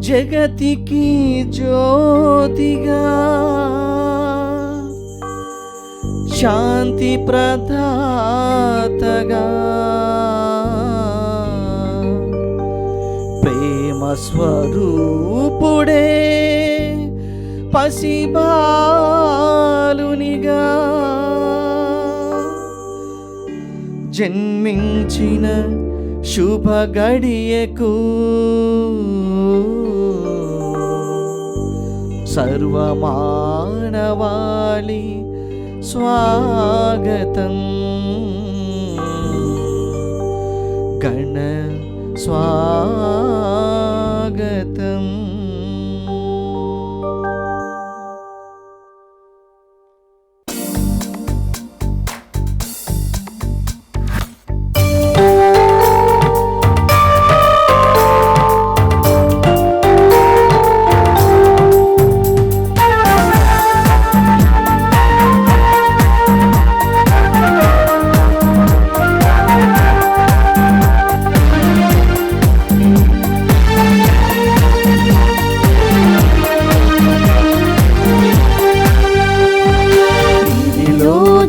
జగతికి జ్యోతిగా శాంతి ప్రదాతగా ప్రేమ స్వరూపుడే పసిబాలునిగా జన్మించిన శుభ గడియకు సర్వమానవాళి స్వాగతం గణ స్వాగతం.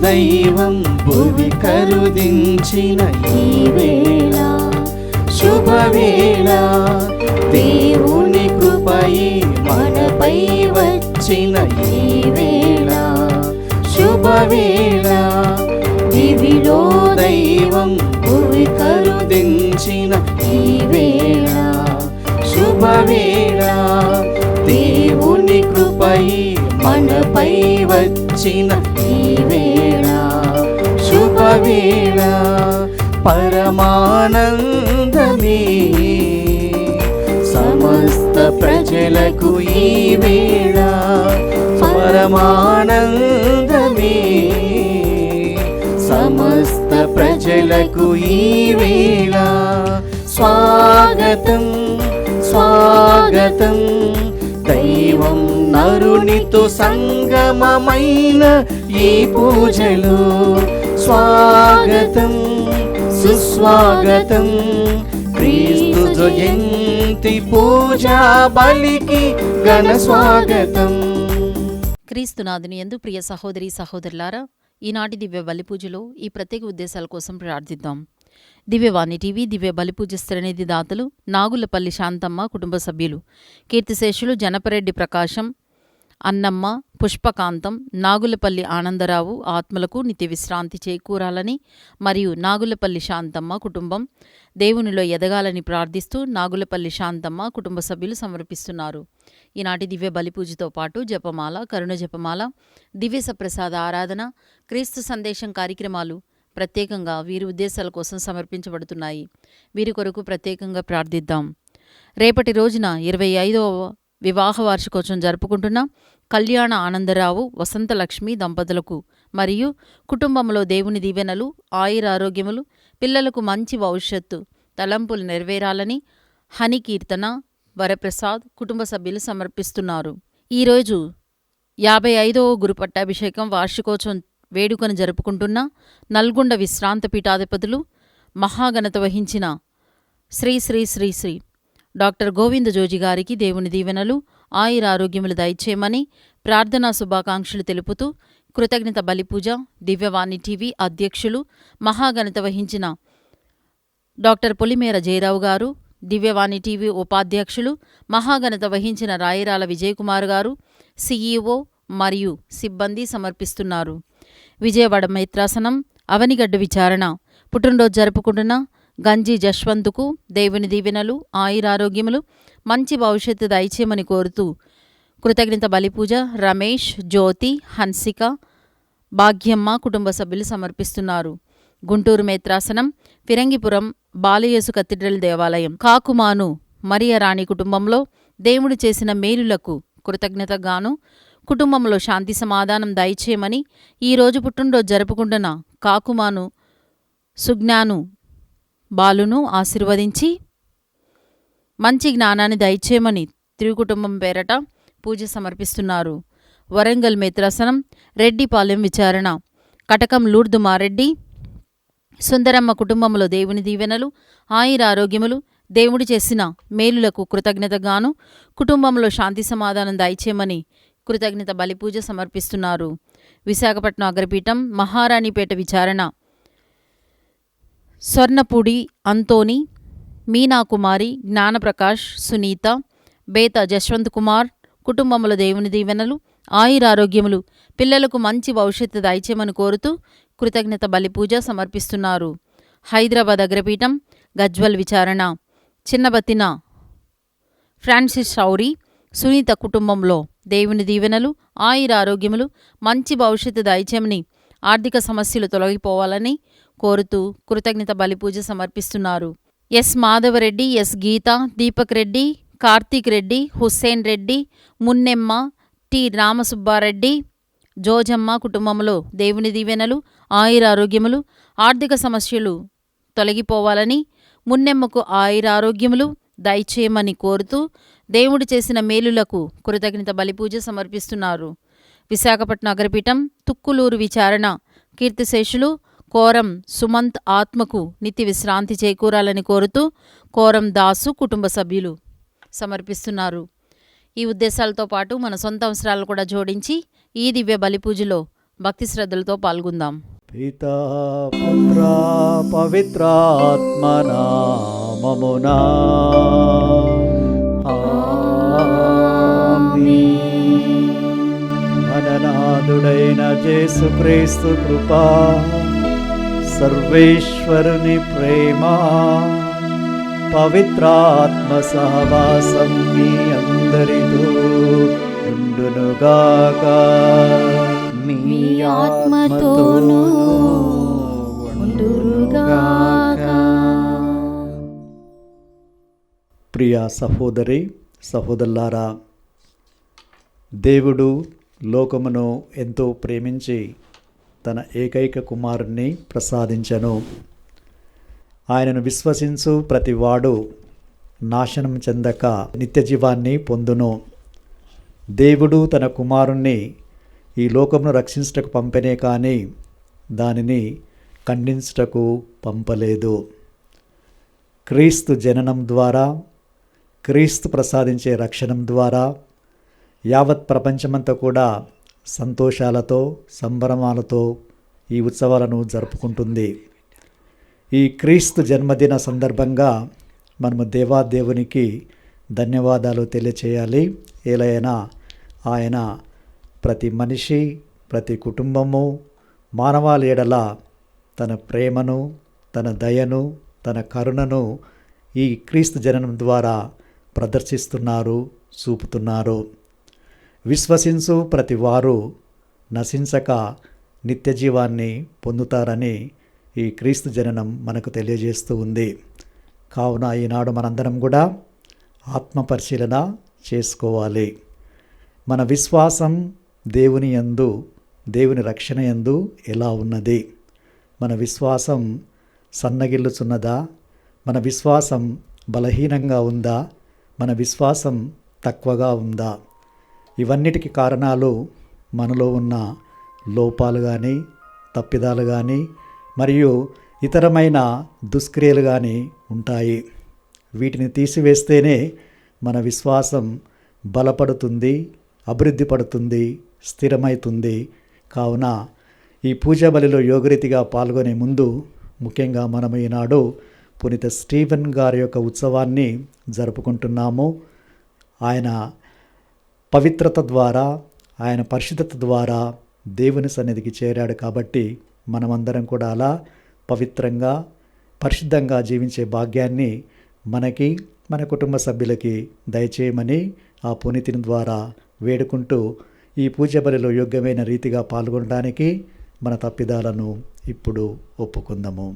దైవం భువి కరుదించిన ఈ వేళ శుభవేళ, దేవుని కృపై మనపై వచ్చిన ఈ వేళ శుభవేళ. దివిలో దైవం భువి కరుదించిన ఈ వేళ శుభవేళ, దేవుని కృపై మనపై వచ్చిన ఈ వేళ శుభవేళ. పరమానందమే సమస్త ప్రజలకు ఈ వేళ, పరమానందమే సమస్త ప్రజలకు ఈ వేళ. స్వాగతం స్వాగతం, దైవం నరునితో సంగమమైన ఈ పూజలో స్వాగతం సుస్వాగతం. క్రీస్తు జయంతి పూజా బలికి ఘన స్వాగతం. క్రీస్తునాథుని యందు ప్రియ సహోదరి సహోదరులారా, ఈనాటి దివ్య బలి పూజలో ఈ ప్రత్యేక ఉద్దేశాల కోసం ప్రార్థిద్దాం. దివ్యవాణి టీవీ దివ్య బలిపూజ శ్రేణిధి దాతలు నాగులపల్లి శాంతమ్మ కుటుంబ సభ్యులు, కీర్తిశేషులు జనపరెడ్డి ప్రకాశం, అన్నమ్మ, పుష్పకాంతం, నాగులపల్లి ఆనందరావు ఆత్మలకు నిత్య విశ్రాంతి చేకూరాలని మరియు నాగులపల్లి శాంతమ్మ కుటుంబం దేవునిలో ఎదగాలని ప్రార్థిస్తూ నాగులపల్లి శాంతమ్మ కుటుంబ సభ్యులు సమర్పిస్తున్నారు. ఈనాటి దివ్య బలిపూజతో పాటు జపమాల, కరుణ జపమాల, దివ్య సప్రసాద ఆరాధన, క్రీస్తు సందేశం కార్యక్రమాలు ప్రత్యేకంగా వీరి ఉద్దేశాల కోసం సమర్పించబడుతున్నాయి. వీరి కొరకు ప్రత్యేకంగా ప్రార్థిద్దాం. రేపటి రోజున 25వ వివాహ వార్షికోత్సవం జరుపుకుంటున్న కళ్యాణ ఆనందరావు, వసంతలక్ష్మి దంపతులకు మరియు కుటుంబంలో దేవుని దీవెనలు, ఆయురారోగ్యములు, పిల్లలకు మంచి భవిష్యత్తు, తలంపులు నెరవేరాలని హని కీర్తన, వరప్రసాద్ కుటుంబ సభ్యులు సమర్పిస్తున్నారు. ఈరోజు 55వ గురు పట్టాభిషేకం వార్షికోత్సవం వేడుకను జరుపుకుంటున్న నల్గొండ విశ్రాంత పీఠాధిపతులు, మహాఘనత వహించిన శ్రీ శ్రీ శ్రీ శ్రీ డాక్టర్ గోవింద జోజి గారికి దేవుని దీవెనలు, ఆయురారోగ్యములు దయచేయమని ప్రార్థనా శుభాకాంక్షలు తెలుపుతూ కృతజ్ఞత బలిపూజ దివ్యవాణి టీవీ అధ్యక్షులు, మహాఘనత వహించిన డాక్టర్ పొలిమేర జయరావు గారు, దివ్యవాణి టీవీ ఉపాధ్యక్షులు, మహాఘనత వహించిన రాయరాల విజయకుమార్ గారు, సిఈఓ మరియు సిబ్బంది సమర్పిస్తున్నారు. విజయవాడ మైత్రాసనం అవనిగడ్డ విచారణ పుట్టినరోజు జరుపుకుంటున్న గంజి జశ్వంతుకు దేవుని దీవెనలు, ఆయురారోగ్యములు, మంచి భవిష్యత్తు దయచేయమని కోరుతూ కృతజ్ఞత బలిపూజ రమేష్, జ్యోతి, హన్సిక, భాగ్యమ్మ కుటుంబ సభ్యులు సమర్పిస్తున్నారు. గుంటూరు మేత్రాసనం ఫిరంగిపురం బాలయేసు కథీడ్రల్ దేవాలయం కాకుమాను మరియరాణి కుటుంబంలో దేవుడు చేసిన మేలులకు కృతజ్ఞతగాను కుటుంబంలో శాంతి సమాధానం దయచేయమని ఈరోజు పుట్టినరోజు జరుపుకుంటున్న కాకుమాను సుజ్ఞాను బాలును ఆశీర్వదించి మంచి జ్ఞానాన్ని దయచేయమని త్రికుటుంబం పేరట పూజ సమర్పిస్తున్నారు. వరంగల్ మేత్రాసనం రెడ్డిపాలెం విచారణ కటకం లూర్దుమారెడ్డి సుందరమ్మ కుటుంబంలో దేవుని దీవెనలు, ఆయురారోగ్యములు, దేవుడు చేసిన మేలులకు కృతజ్ఞతగాను కుటుంబంలో శాంతి సమాధానం దయచేయమని కృతజ్ఞత బలిపూజ సమర్పిస్తున్నారు. విశాఖపట్నం అగ్రపీఠం మహారాణిపేట విచారణ స్వర్ణపూడి అంతోని, మీనాకుమారి, జ్ఞానప్రకాష్, సునీత, బేత జశ్వంత్ కుమార్ కుటుంబంలో దేవుని దీవెనలు, ఆయురారోగ్యములు, పిల్లలకు మంచి భవిష్యత్తు దయచేయమని కోరుతూ కృతజ్ఞత బలిపూజ సమర్పిస్తున్నారు. హైదరాబాద్ అగ్రపీఠం గజ్వల్ విచారణ చిన్నబత్తిన ఫ్రాన్సిస్ షౌరీ, సునీత కుటుంబంలో దేవుని దీవెనలు, ఆయురారోగ్యములు, మంచి భవిష్యత్తు దయచేయమని, ఆర్థిక సమస్యలు తొలగిపోవాలని కోరుతూ కృతజ్ఞత బలిపూజ సమర్పిస్తున్నారు. ఎస్ మాధవరెడ్డి, ఎస్ గీత, దీపక్ రెడ్డి, కార్తీక్ రెడ్డి, హుస్సేన్ రెడ్డి, మున్నెమ్మ, టి రామసుబ్బారెడ్డి, జోజమ్మ కుటుంబంలో దేవుని దీవెనలు, ఆయురారోగ్యములు, ఆర్థిక సమస్యలు తొలగిపోవాలని, మున్నెమ్మకు ఆయురారోగ్యములు దయచేయమని కోరుతూ దేవుడు చేసిన మేలులకు కృతజ్ఞత బలిపూజ సమర్పిస్తున్నారు. విశాఖపట్నం అగ్రపీఠం తుక్కులూరు విచారణ కీర్తిశేషులు కోరం సుమంత్ ఆత్మకు నిత్య విశ్రాంతి చేకూరాలని కోరుతూ కోరం దాసు కుటుంబ సభ్యులు సమర్పిస్తున్నారు. ఈ ఉద్దేశాలతో పాటు మన సొంత అవసరాలు కూడా జోడించి ఈ దివ్య బలిపూజలో భక్తి శ్రద్ధలతో పాల్గొందాం. పితా పుత్ర పవిత్రాత్మ నామమునా ఆమేన్. మననాథుడైన యేసుక్రీస్తు కృపా, సర్వేశ్వరుని ప్రేమ, పవిత్రాత్మ సహవాసం మీ అందరితో ఉండునుగాక. మీ ఆత్మతోనూ ఉండుగాక. ప్రియ సహోదరి సహోదరులారా, దేవుడు లోకమును ఎంతో ప్రేమించి తన ఏకైక కుమారుణ్ణి ప్రసాదించెను. ఆయనను విశ్వసించు ప్రతివాడు నాశనం చెందక నిత్యజీవాన్ని పొందును. దేవుడు తన కుమారుణ్ణి ఈ లోకమును రక్షించుటకు పంపెనే కానీ దానిని ఖండించుటకు పంపలేదు. క్రీస్తు జననం ద్వారా, క్రీస్తు ప్రసాదించే రక్షణం ద్వారా యావత్ ప్రపంచమంతా కూడా సంతోషాలతో సంబరమాలతో ఈ ఉత్సవాలను జరుపుకుంటుంది. ఈ క్రీస్తు జన్మదిన సందర్భంగా మనము దేవాదేవునికి ధన్యవాదాలు తెలియచేయాలి. ఏలైనా ఆయన ప్రతి మనిషి, ప్రతి కుటుంబము, మానవాళి ఎడల తన ప్రేమను, తన దయను, తన కరుణను ఈ క్రీస్తు జననం ద్వారా ప్రదర్శిస్తున్నారు, చూపుతున్నారు. విశ్వసించు ప్రతి వారు నశించక నిత్యజీవాన్ని పొందుతారని ఈ క్రీస్తు జననం మనకు తెలియజేస్తూ ఉంది. కావున ఈనాడు మనందరం కూడా ఆత్మపరిశీలన చేసుకోవాలి. మన విశ్వాసం దేవుని యందు, దేవుని రక్షణ యందు ఎలా ఉన్నది? మన విశ్వాసం సన్నగిల్లుచున్నదా? మన విశ్వాసం బలహీనంగా ఉందా? మన విశ్వాసం తక్కువగా ఉందా? ఇవన్నిటికీ కారణాలు మనలో ఉన్న లోపాలు కానీ, తప్పిదాలు కానీ, మరియు ఇతరమైన దుష్క్రియలు కానీ ఉంటాయి. వీటిని తీసివేస్తేనే మన విశ్వాసం బలపడుతుంది, అభివృద్ధి పడుతుంది, స్థిరమవుతుంది. కావున ఈ పూజా బలిలో యోగరీతిగా పాల్గొనే ముందు ముఖ్యంగా మనం ఈనాడు పునీత స్టీఫెన్ గారి యొక్క ఉత్సవాన్ని జరుపుకుంటున్నాము. ఆయన పవిత్రత ద్వారా, ఆయన పరిశుద్ధత ద్వారా దేవుని సన్నిధికి చేరాడు. కాబట్టి మనమందరం కూడా అలా పవిత్రంగా, పరిశుద్ధంగా జీవించే భాగ్యాన్ని మనకి, మన కుటుంబ సభ్యులకి దయచేయమని ఆ పునీతిని ద్వారా వేడుకుంటూ ఈ పూజ బలిలో యోగ్యమైన రీతిగా పాల్గొనడానికి మన తప్పిదాలను ఇప్పుడు ఒప్పుకుందాము.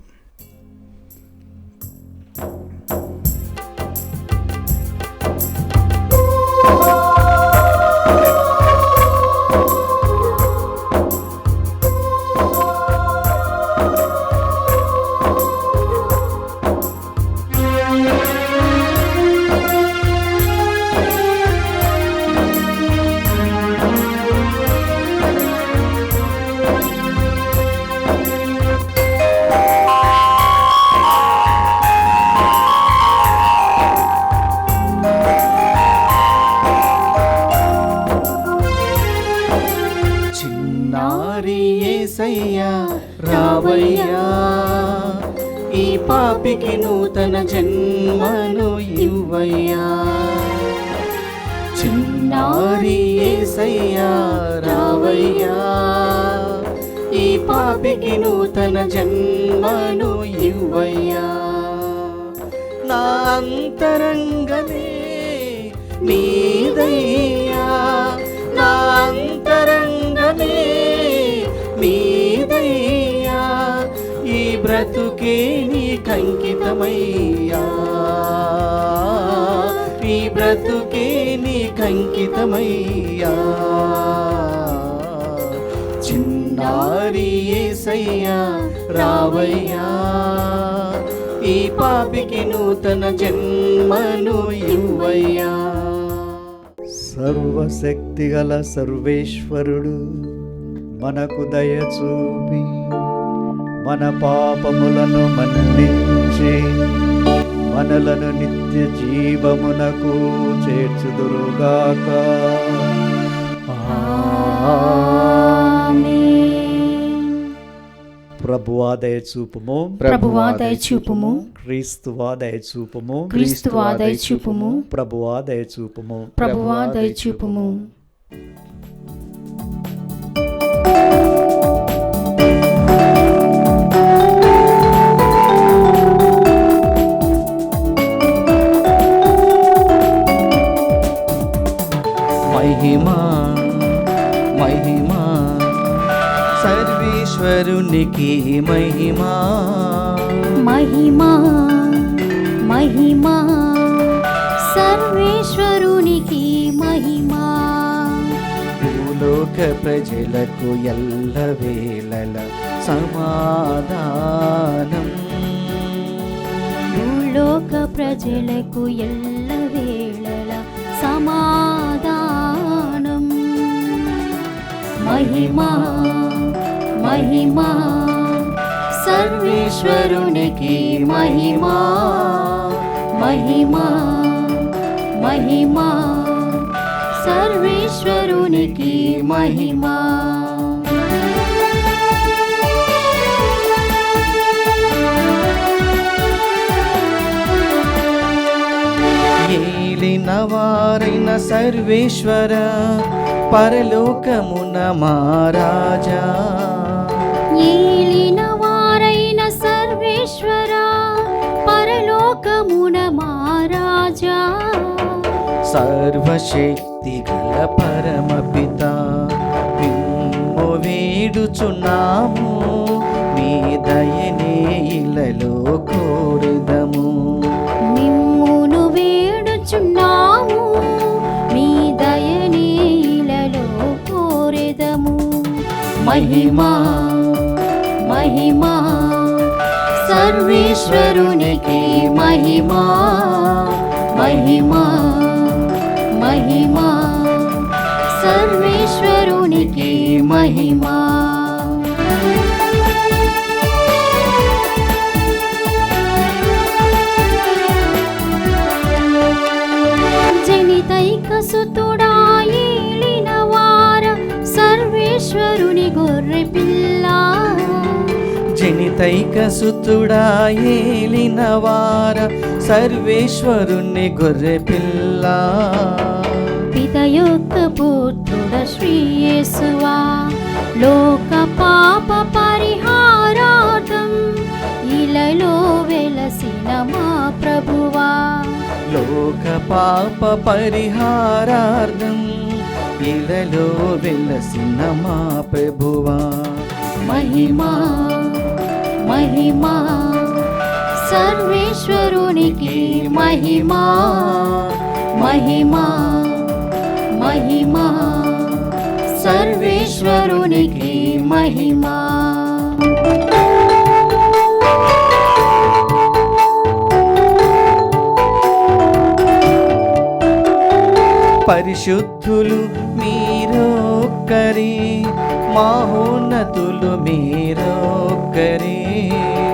ఇవ్వయ్యా, ఈ పాపికి నూతన జన్మను ఇవ్వయ్యా. చిన్నారి యేసయ్యా రావయ్యా, ఈ పాపికి నూతన జన్మను ఇవ్వయ్యా. నా అంతరంగమే నీదయ్యా, నా అంతరంగమే నీదయ్యా, ఈ బ్రతుకే నీకంకితమయ్యా, ఈ బ్రతుకే నీకంకితమయ్యా. చిన్నారి యేసయ్యా రావయ్యా, ఈ పాపికి నూతన జన్మను ఇవ్వయ్యా. సర్వశక్తిగల సర్వేశ్వరుడు మనకు దయ చూపి మన పాపములను మన్నించి మనలను నిత్య జీవమునకు చేర్చుదురుగాక. ప్రభువా దయచూపుము, ప్రభువా దయచూపుము, క్రీస్తువా దయచూపుము, క్రీస్తువా దయచూపుము, ప్రభువా దయచూపుము, ప్రభువా దయచూపుము. మహిమా మహిమా సర్వేశ్వరునికి మహిమా, మహిమా మహిమా సర్వేశ్వరునికి మహిమా. భూలోక ప్రజలకు ఎల్లవేళల సమాధానం, భూలోక ప్రజలకు ఎల్లవేళల సమాధానం. మహిమా మహిమా సర్వేశ్వరునికి మహిమా, మహిమా మహిమా సర్వేశ్వరునికి మహిమా. ఏలిన వారైన సర్వేశ్వర పరలోకమున మహారాజా, ఏలిన వారైన సర్వేశ్వర పరలోకమున మహారాజా, సర్వశక్తి గల పరమపిత మిమ్ము వేడుచున్నాము, మీ దయనే ఇలలో కోరుదము. మిమ్మును వేడుచున్నాము, మీ దయనే ఇలలో కోరెదము. మహిమా మహిమా సర్వేశ్వరునికి మహిమా, మహిమా మహిమా సర్వేశ్వరునికి మహిమా. జనితైక సుతుడా ఏలిన వార సర్వేశ్వరుని గొర్రె పిల్ల, జనితైక సుతుడా ఏలిన వార సర్వేశ్వరుని గొర్రె పిల్ల, పిత యొక్క పుత్రుడ శ్రీ యేసువా, లోక పాప పరిహారార్థం ఇలలో వెలసిన మా ప్రభువా, లోక పాప పరిహారార్థం ఇలలో వెలసిన మా ప్రభువా. మహిమా మహిమా సర్వేశ్వరునికి మహిమా, మహిమా మహిమా సర్వేశ్వరునికి మహిమా. పరిశుద్ధులు మీరొక్కరే, మహోన్నతులు మీరొక్కరే,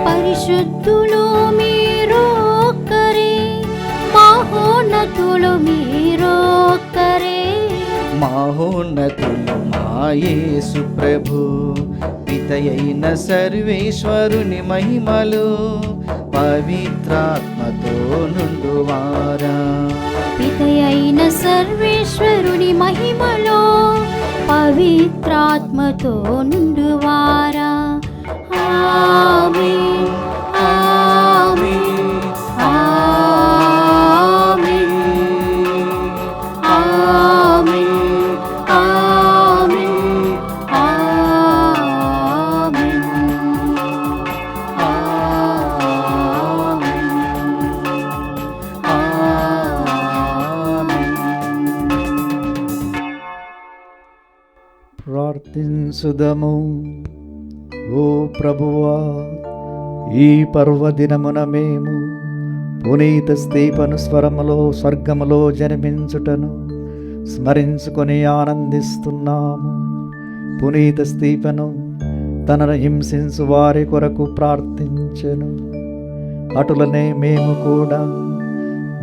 పరిశుద్ధులు మీరొక్కరే, మహోన్నతులు మీరొక్కరే, మహోన్నతులు మా యేసు ప్రభు, పితయైన సర్వేశ్వరుని మహిమలు పవిత్రాత్మతో నుండువారా. పితయైన సర్వేశ్వరుని మహిమలో పవిత్రాత్మతో నిండువారా. ఆమేన్, ఆమేన్, ఆమేన్, ఆమేన్, ఆమేన్, ప్రార్థించుదము. ఓ ప్రభువా, ఈ పర్వదినమున మేము పునీత స్తేఫను స్వర్గములో జన్మించుటను స్మరించుకొని ఆనందిస్తున్నాము. పునీత స్తేఫను తనను హింసించు వారి కొరకు ప్రార్థించెను. అటులనే మేము కూడా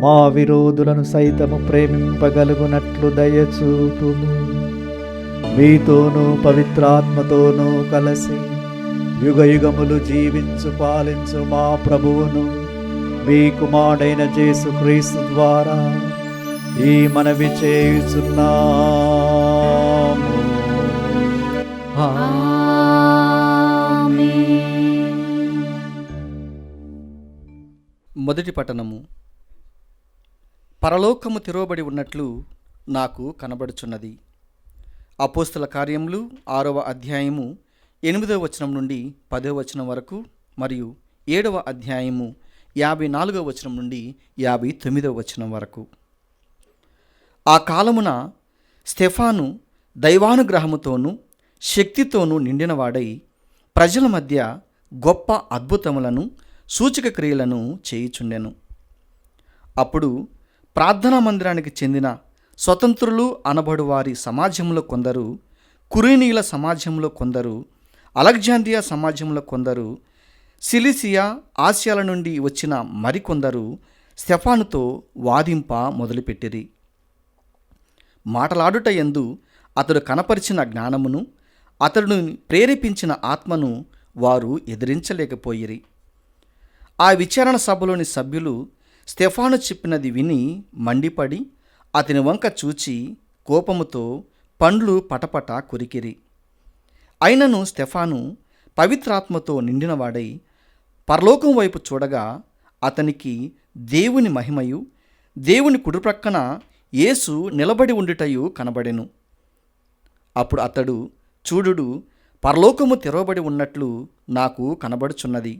మా విరోధులను సైతము ప్రేమింపగలుగునట్లు దయచూపుము. మీతోనూ పవిత్రాత్మతోనూ కలిసి యుగయుగములు జీవించు పాలించు మా ప్రభువును మీ కుమారుడైన యేసుక్రీస్తు ద్వారా ఈ మనవి చేయుచున్నాము. ఆమేన్. మొదటి పట్టణము. పరలోకము తెరవబడి ఉన్నట్లు నాకు కనబడుచున్నది. అపోస్తల కార్యములు 6వ అధ్యాయము 8వ వచనం నుండి 10వ వచనం వరకు మరియు 7వ అధ్యాయము 54వ వచనం నుండి 59వ వచనం వరకు. ఆ కాలమున స్టెఫాను దైవానుగ్రహముతోనూ శక్తితోనూ నిండినవాడై ప్రజల మధ్య గొప్ప అద్భుతములను సూచక క్రియలను చేయుచుండెను. అప్పుడు ప్రార్థనా మందిరానికి చెందిన స్వతంత్రులు అనబడు వారి సమాజంలో కొందరు, కురేనీయుల సమాజంలో కొందరు, అలెగ్జాండ్రియా సమాజంలో కొందరు, సిలిసియా ఆసియాల నుండి వచ్చిన మరికొందరు స్టెఫానుతో వాదింప మొదలుపెట్టిరి. మాటలాడుట యందు అతడు కనపరిచిన జ్ఞానమును, అతడును ప్రేరేపించిన ఆత్మను వారు ఎదిరించలేకపోయిరి. ఆ విచారణ సభలోని సభ్యులు స్టెఫాను చెప్పినది విని మండిపడి అతని వంక చూచి కోపముతో పండ్లు పటపట కొరికిరి. అయినను స్టెఫాను పవిత్రాత్మతో నిండినవాడై పరలోకం వైపు చూడగా అతనికి దేవుని మహిమయు దేవుని కుడిప్రక్కన యేసు నిలబడి ఉండుటయు కనబడెను. అప్పుడు అతడు, చూడుడు, పరలోకము తెరవబడి ఉన్నట్లు నాకు కనబడుచున్నది,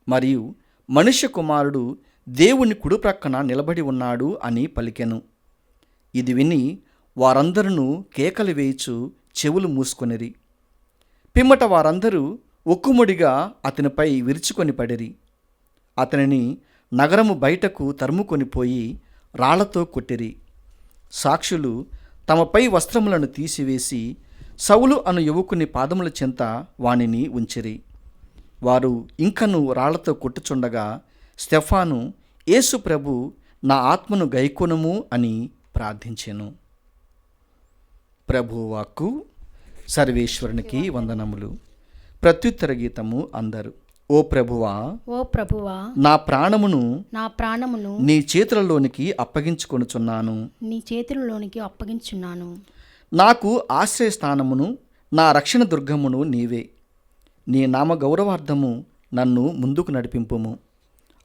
మరియు మనుష్య కుమారుడు దేవుని కుడిప్రక్కన నిలబడి ఉన్నాడు అని పలికెను. ఇది విని వారందరూ కేకలు వేయిచు చెవులు మూసుకొనిరి. పిమ్మట వారందరూ ఒక్కుముడిగా అతనిపై విరుచుకొని పడిరి. అతనిని నగరము బయటకు తరుముకొని పోయి రాళ్లతో కొట్టిరి. సాక్షులు తమపై వస్త్రములను తీసివేసి సౌలు అను యువకుని పాదముల చెంత వానిని ఉంచిరి. వారు ఇంకను రాళ్లతో కొట్టుచుండగా స్టెఫాను, యేసు ప్రభు, నా ఆత్మను గైకొనుము అని ప్రార్థించెను. ప్రభువాక్కు. సర్వేశ్వరునికి వందనములు. ప్రత్యుత్తర గీతము అందరు. ఓ ప్రభువా, ఓ ప్రభువా, నా ప్రాణమును నా ప్రాణమును నీ చేతులలోనికి అప్పగించుకొనుచున్నాను. నీ చేతులలోనికి అప్పగించున్నాను. నాకు ఆశ్రయస్థానమును నా రక్షణ దుర్గమును నీవే. నీ నామ గౌరవార్థము నన్ను ముందుకు నడిపింపుము.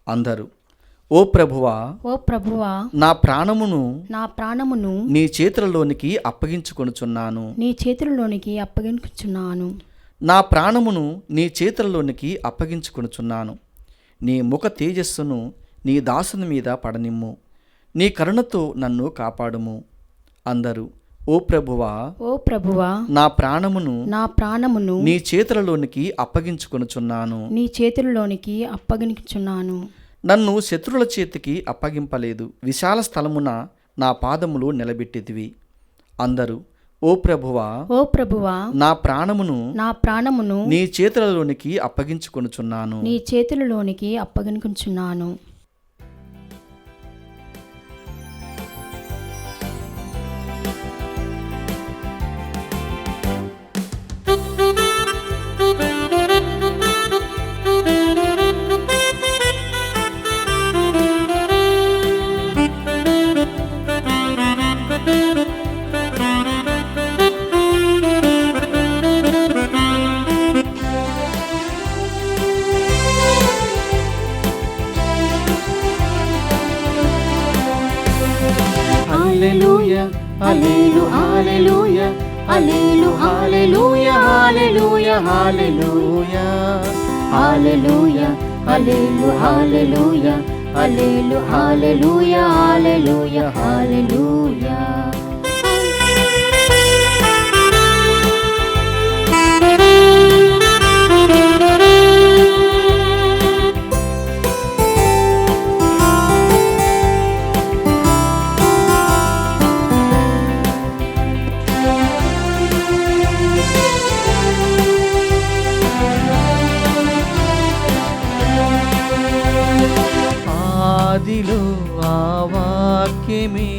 అందరూ. ఓ ప్రభువా, ఓ ప్రభువా, నా ప్రాణమును నా ప్రాణమును నీ చేతులలోనికి అప్పగించుకొనుచున్నాను. నీ చేతులలోనికి అప్పగించున్నాను. నా ప్రాణమును నీ చేతులలోనికి అప్పగించుకొనుచున్నాను. నీ ముఖ తేజస్సును నీ దాసుని మీద పడనిమ్ము. నీ కరుణతో నన్ను కాపాడుము. అందరూ. ఓ ప్రభువా, ఓ ప్రభువా, నా ప్రాణమును నా ప్రాణమును నీ చేతులలోనికి అప్పగించుకొనుచున్నాను. నీ చేతులలోనికి అప్పగించున్నాను. నన్ను శత్రుల చేతికి అప్పగింపలేదు. విశాల స్థలమున నా పాదములు నిలబెట్టితివి. అందరూ. ఓ ప్రభువా, ఓ ప్రభువా, నా ప్రాణమును నా ప్రాణమును నీ చేతులలోనికి అప్పగించుకొనుచున్నాను. నీ చేతులలోనికి అప్పగించున్నాను. హల్లెలూయా హల్లెలు హల్లెలూయా హల్లెలు హల్లెలూయా హల్లెలూయా హల్లెలూయా హల్లెలూయా హల్లెలు హల్లెలూయా హల్లెలు హల్లెలూయా హల్లెలూయా హల్లెలూయా. ఆదిలో ఆ వాక్యమే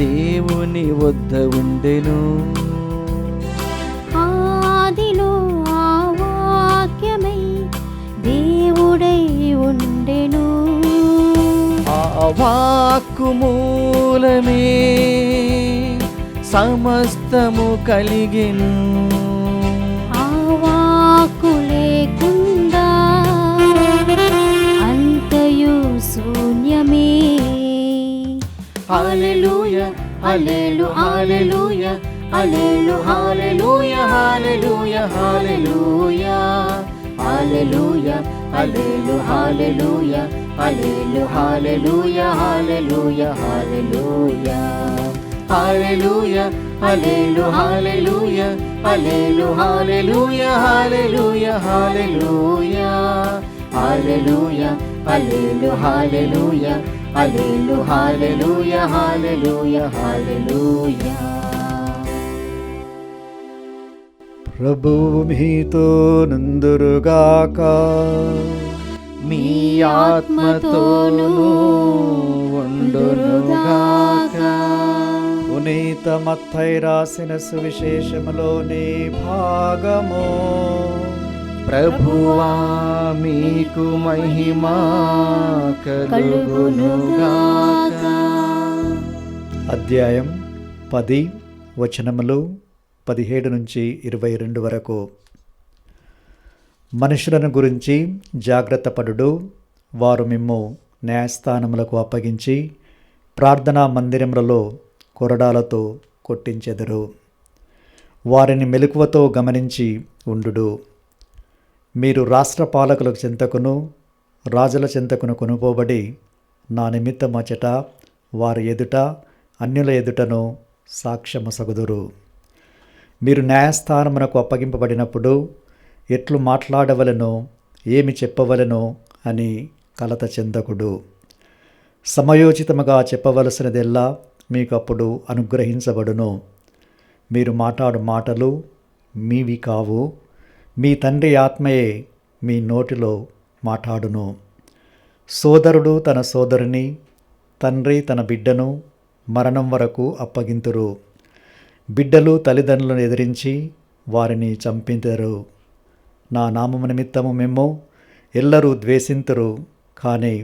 దేవుని వద్ద ఉండెను. ఆదిలో ఆ వాక్యమై దేవుడై ఉండెను. ఆ వాక్కు మూలమే సమస్తము కలిగెను. ఆ వాక్కు లేకుండా అంతయు శూన్యమే. హల్లెలూయా హల్లెలు హల్లెలూయా హల్లెలు హల్లెలూయా హల్లెలూయా హల్లెలూయా హల్లెలూయా హల్లెలు హల్లెలూయా హల్లెలు హల్లెలూయా హల్లెలూయా హల్లెలూయా హల్లెలూయా హల్లెలు హల్లెలూయా హల్లెలు హల్లెలూయా హల్లెలూయా హల్లెలూయా హల్లెలూయా హల్లెలు హల్లెలూయా హల్లెలు హల్లెలూయా హల్లెలూయా హల్లెలూయా. ప్రభువు మీతో నుందురుగాక. మీ ఆత్మతోనూ ఉండునుగాక. పునీత మత్తయి రాసిన సువిశేషములోని భాగము. ప్రభువా మీకు మహిమ కలుగునుగాక. అధ్యాయం 10 వచనములు 17 నుంచి 22 వరకు. మనుషులను గురించి జాగ్రత్త పడుడు, వారు మిమ్ము న్యాయస్థానములకు అప్పగించి ప్రార్థనా మందిరములలో కొరడాలతో కొట్టించెదరు. వారిని మెలకువతో గమనించి ఉండుడు. మీరు రాష్ట్ర పాలకుల చెంతకును రాజుల చెంతకును కొనుపోబడి నా నిమిత్తమచట వారి ఎదుట అన్యుల ఎదుటను సాక్ష్యమొసగుదురు. మీరు న్యాయస్థానమునకు అప్పగింపబడినప్పుడు ఎట్లు మాట్లాడవలెనో ఏమి చెప్పవలెనో అని కలత చెందకుడు. సమయోచితముగా చెప్పవలసినదెల్లా మీకు అప్పుడు అనుగ్రహించబడును. మీరు మాట్లాడు మాటలు మీవి కావు, మీ తండ్రి ఆత్మయే మీ నోటిలో మాట్లాడును. సోదరుడు తన సోదరుని, తండ్రి తన బిడ్డను మరణం వరకు అప్పగింతురు. బిడ్డలు తల్లిదండ్రులను ఎదిరించి వారిని చంపింతురు. నా నామము నిమిత్తము మేము ఎల్లరూ ద్వేషింతురు, కానీ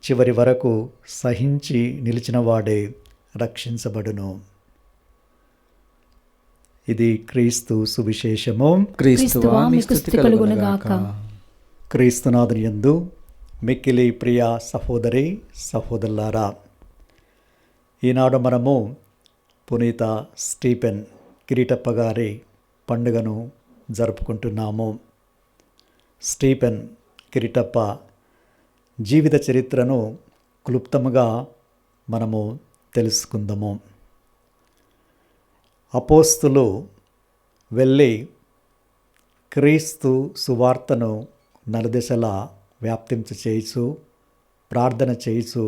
చివరి వరకు సహించి నిలిచిన వాడే రక్షించబడును. ఇది క్రీస్తు సువిశేషము. క్రీస్తువా మీకు స్తుతి కలుగునుగాక. క్రీస్తునాథుని యందు మిక్కిలి ప్రియ సహోదరి సహోదరులారా, ఈనాడు మనము పునీత స్టీఫెన్ కిరీటప్ప గారి పండుగను జరుపుకుంటున్నాము. స్టీఫెన్ కిరీటప్ప జీవిత చరిత్రను క్లుప్తముగా మనము తెలుసుకుందాము. అపోస్తులు వెళ్ళి క్రీస్తు సువార్తను నలుదెసలా వ్యాప్తించ చేయిచు ప్రార్థన చేయిచు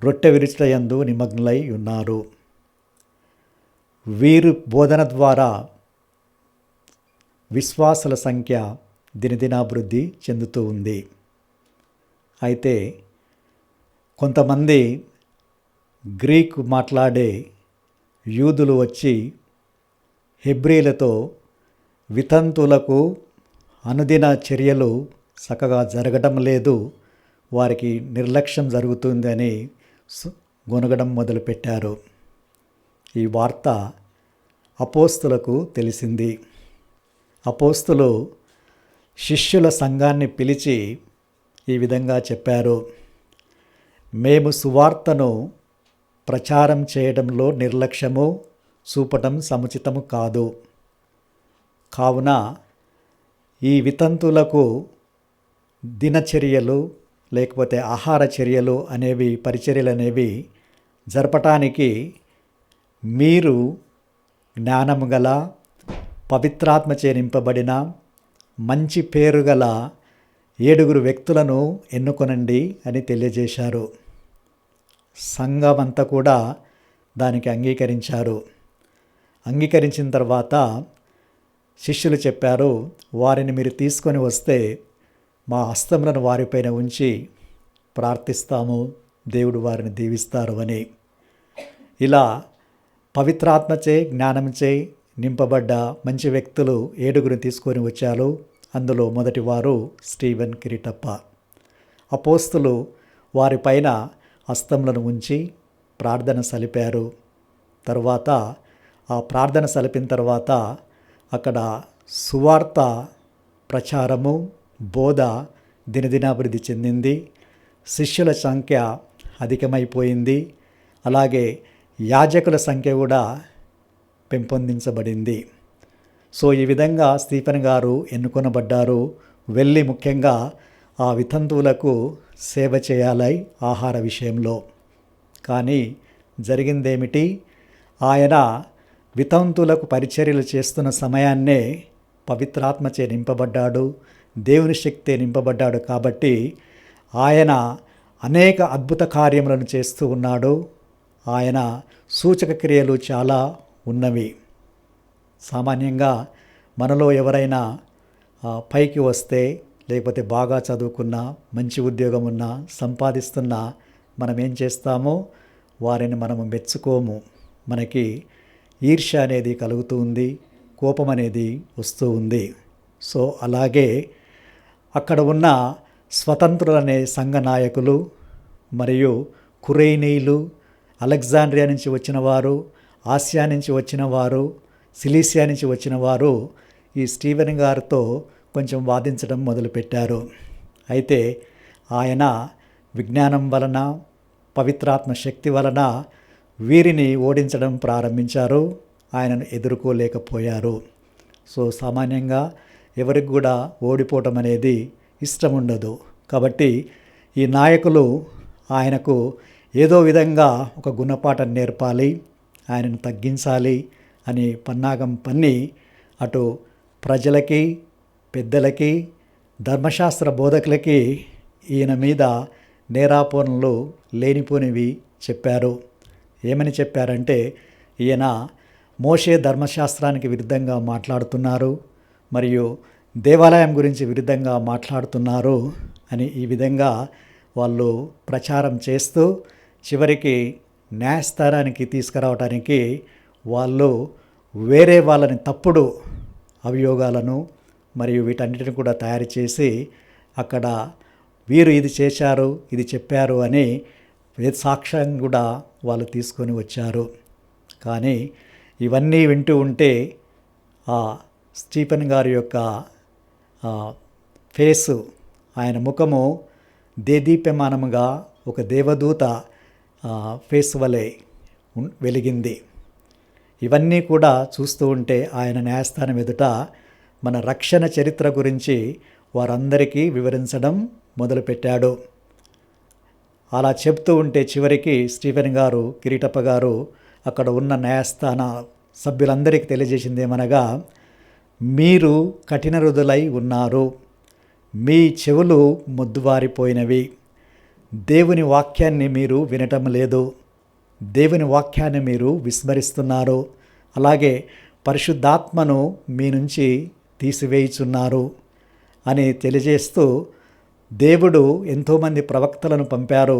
రొట్టె విరుచుటయందు నిమగ్నులై ఉన్నారు. వీరు బోధన ద్వారా విశ్వాసుల సంఖ్య దినదినాభివృద్ధి చెందుతూ ఉంది. అయితే కొంతమంది గ్రీకు మాట్లాడే యూదులు వచ్చి హెబ్రీలతో వితంతులకు అనుదిన చర్యలు చక్కగా జరగడం లేదు, వారికి నిర్లక్ష్యం జరుగుతుందని గొనగడం మొదలుపెట్టారు. ఈ వార్త అపోస్తులకు తెలిసింది. అపోస్తులు శిష్యుల సంఘాన్ని పిలిచి ఈ విధంగా చెప్పారు: మేము సువార్తను ప్రచారం చేయడంలో నిర్లక్ష్యము చూపటం సముచితము కాదు. కావున ఈ వితంతులకు దినచర్యలు లేకపోతే ఆహార చర్యలు అనేవి, పరిచర్యలు అనేవి జరపటానికి మీరు జ్ఞానము గల, పవిత్రాత్మచే నింపబడిన, మంచి పేరు గల 7 వ్యక్తులను ఎన్నుకొనండి అని తెలియజేశారు. సంఘమంతా కూడా దానికి అంగీకరించారు. అంగీకరించిన తర్వాత శిష్యులు చెప్పారు, వారిని మీరు తీసుకొని వస్తే మా హస్తములను వారిపైన ఉంచి ప్రార్థిస్తాము, దేవుడు వారిని దీవిస్తారు అని. ఇలా పవిత్రాత్మచే, జ్ఞానంచే నింపబడ్డ మంచి వ్యక్తులు 7 తీసుకొని వచ్చారు. అందులో మొదటివారు స్టీవెన్ కిరీటప్ప. అపోస్తులు వారిపైన హస్తములను ఉంచి ప్రార్థన సలిపారు. తర్వాత ఆ ప్రార్థన సలిపిన తర్వాత అక్కడ సువార్త ప్రచారము, బోధ దినదినాభివృద్ధి చెందింది. శిష్యుల సంఖ్య అధికమైపోయింది. అలాగే యాజకుల సంఖ్య కూడా పెంపొందించబడింది. సో ఈ విధంగా స్టీఫెన్ గారు ఎన్నుకొనబడ్డారు. వెళ్ళి ముఖ్యంగా ఆ వితంతువులకు సేవ చేయాలి ఆహార విషయంలో. కానీ జరిగిందేమిటి? ఆయన వితంతువులకు పరిచర్యలు చేస్తున్న సమయాన్నే పవిత్రాత్మచే నింపబడ్డాడు, దేవుని శక్తి నింపబడ్డాడు. కాబట్టి ఆయన అనేక అద్భుత కార్యములను చేస్తూ ఉన్నాడు. ఆయన సూచక క్రియలు చాలా ఉన్నవి. సామాన్యంగా మనలో ఎవరైనా పైకి వస్తే, లేకపోతే బాగా చదువుకున్న, మంచి ఉద్యోగం ఉన్నా, సంపాదిస్తున్నా మనం ఏం చేస్తామో వారిని మనము మెచ్చుకోము. మనకి ఈర్ష్య అనేది కలుగుతూ ఉంది, కోపం అనేది వస్తూ ఉంది. సో అలాగే అక్కడ ఉన్న స్వతంత్రులనే సంఘ నాయకులు మరియు కురేనీయులు, అలెగ్జాండ్రియా నుంచి వచ్చిన వారు, ఆసియా నుంచి వచ్చిన వారు, సిలీసియా నుంచి వచ్చిన వారు ఈ స్టీవెన్ గారితో కొంచెం వాదించడం మొదలుపెట్టారు. అయితే ఆయన విజ్ఞానం వలన, పవిత్రాత్మ శక్తి వలన వీరిని ఓడించడం ప్రారంభించారు. ఆయనను ఎదుర్కోలేకపోయారు. సో సామాన్యంగా ఎవరికి కూడా ఓడిపోవటం అనేది ఇష్టం ఉండదు. కాబట్టి ఈ నాయకులు ఆయనకు ఏదో విధంగా ఒక గుణపాఠం నేర్పాలి, ఆయనను తగ్గించాలి అని పన్నాగం పన్ని అటు ప్రజలకి, పెద్దలకి, ధర్మశాస్త్ర బోధకులకి ఈయన మీద నేరాపోరణలు లేనిపోనివి చెప్పారు. ఏమని చెప్పారంటే, ఈయన మోషే ధర్మశాస్త్రానికి విరుద్ధంగా మాట్లాడుతున్నారు మరియు దేవాలయం గురించి విరుద్ధంగా మాట్లాడుతున్నారు అని ఈ విధంగా వాళ్ళు ప్రచారం చేస్తూ చివరికి న్యాయస్థానానికి తీసుకురావడానికి వాళ్ళు వేరే వాళ్ళని తప్పుడు అభియోగాలను మరియు వీటన్నిటిని కూడా తయారు చేసి అక్కడ వీరు ఇది చేశారు, ఇది చెప్పారు అని సాక్ష్యం కూడా వాళ్ళు తీసుకొని వచ్చారు. కానీ ఇవన్నీ వింటూ ఉంటే ఆ స్టీఫెన్ గారి యొక్క ఫేసు, ఆయన ముఖము దేదీప్యమానముగా ఒక దేవదూత ఫేస్ వలె వెలిగింది. ఇవన్నీ కూడా చూస్తూ ఉంటే ఆయన న్యాయస్థానం ఎదుట మన రక్షణ చరిత్ర గురించి వారందరికీ వివరించడం మొదలుపెట్టాడు. అలా చెప్తూ ఉంటే చివరికి స్టీఫెన్ గారు, కిరీటప్ప గారు అక్కడ ఉన్న న్యాయస్థాన సభ్యులందరికీ తెలియజేసింది ఏమనగా, మీరు కఠిన హృదయులై ఉన్నారు, మీ చెవులు మొద్దుబారిపోయినవి, దేవుని వాక్యాన్ని మీరు వినటం లేదు, దేవుని వాక్యాన్ని మీరు విస్మరిస్తున్నారు, అలాగే పరిశుద్ధాత్మను మీ నుంచి తీసివేయుచున్నారు అని తెలియజేస్తూ, దేవుడు ఎంతోమంది ప్రవక్తలను పంపారు,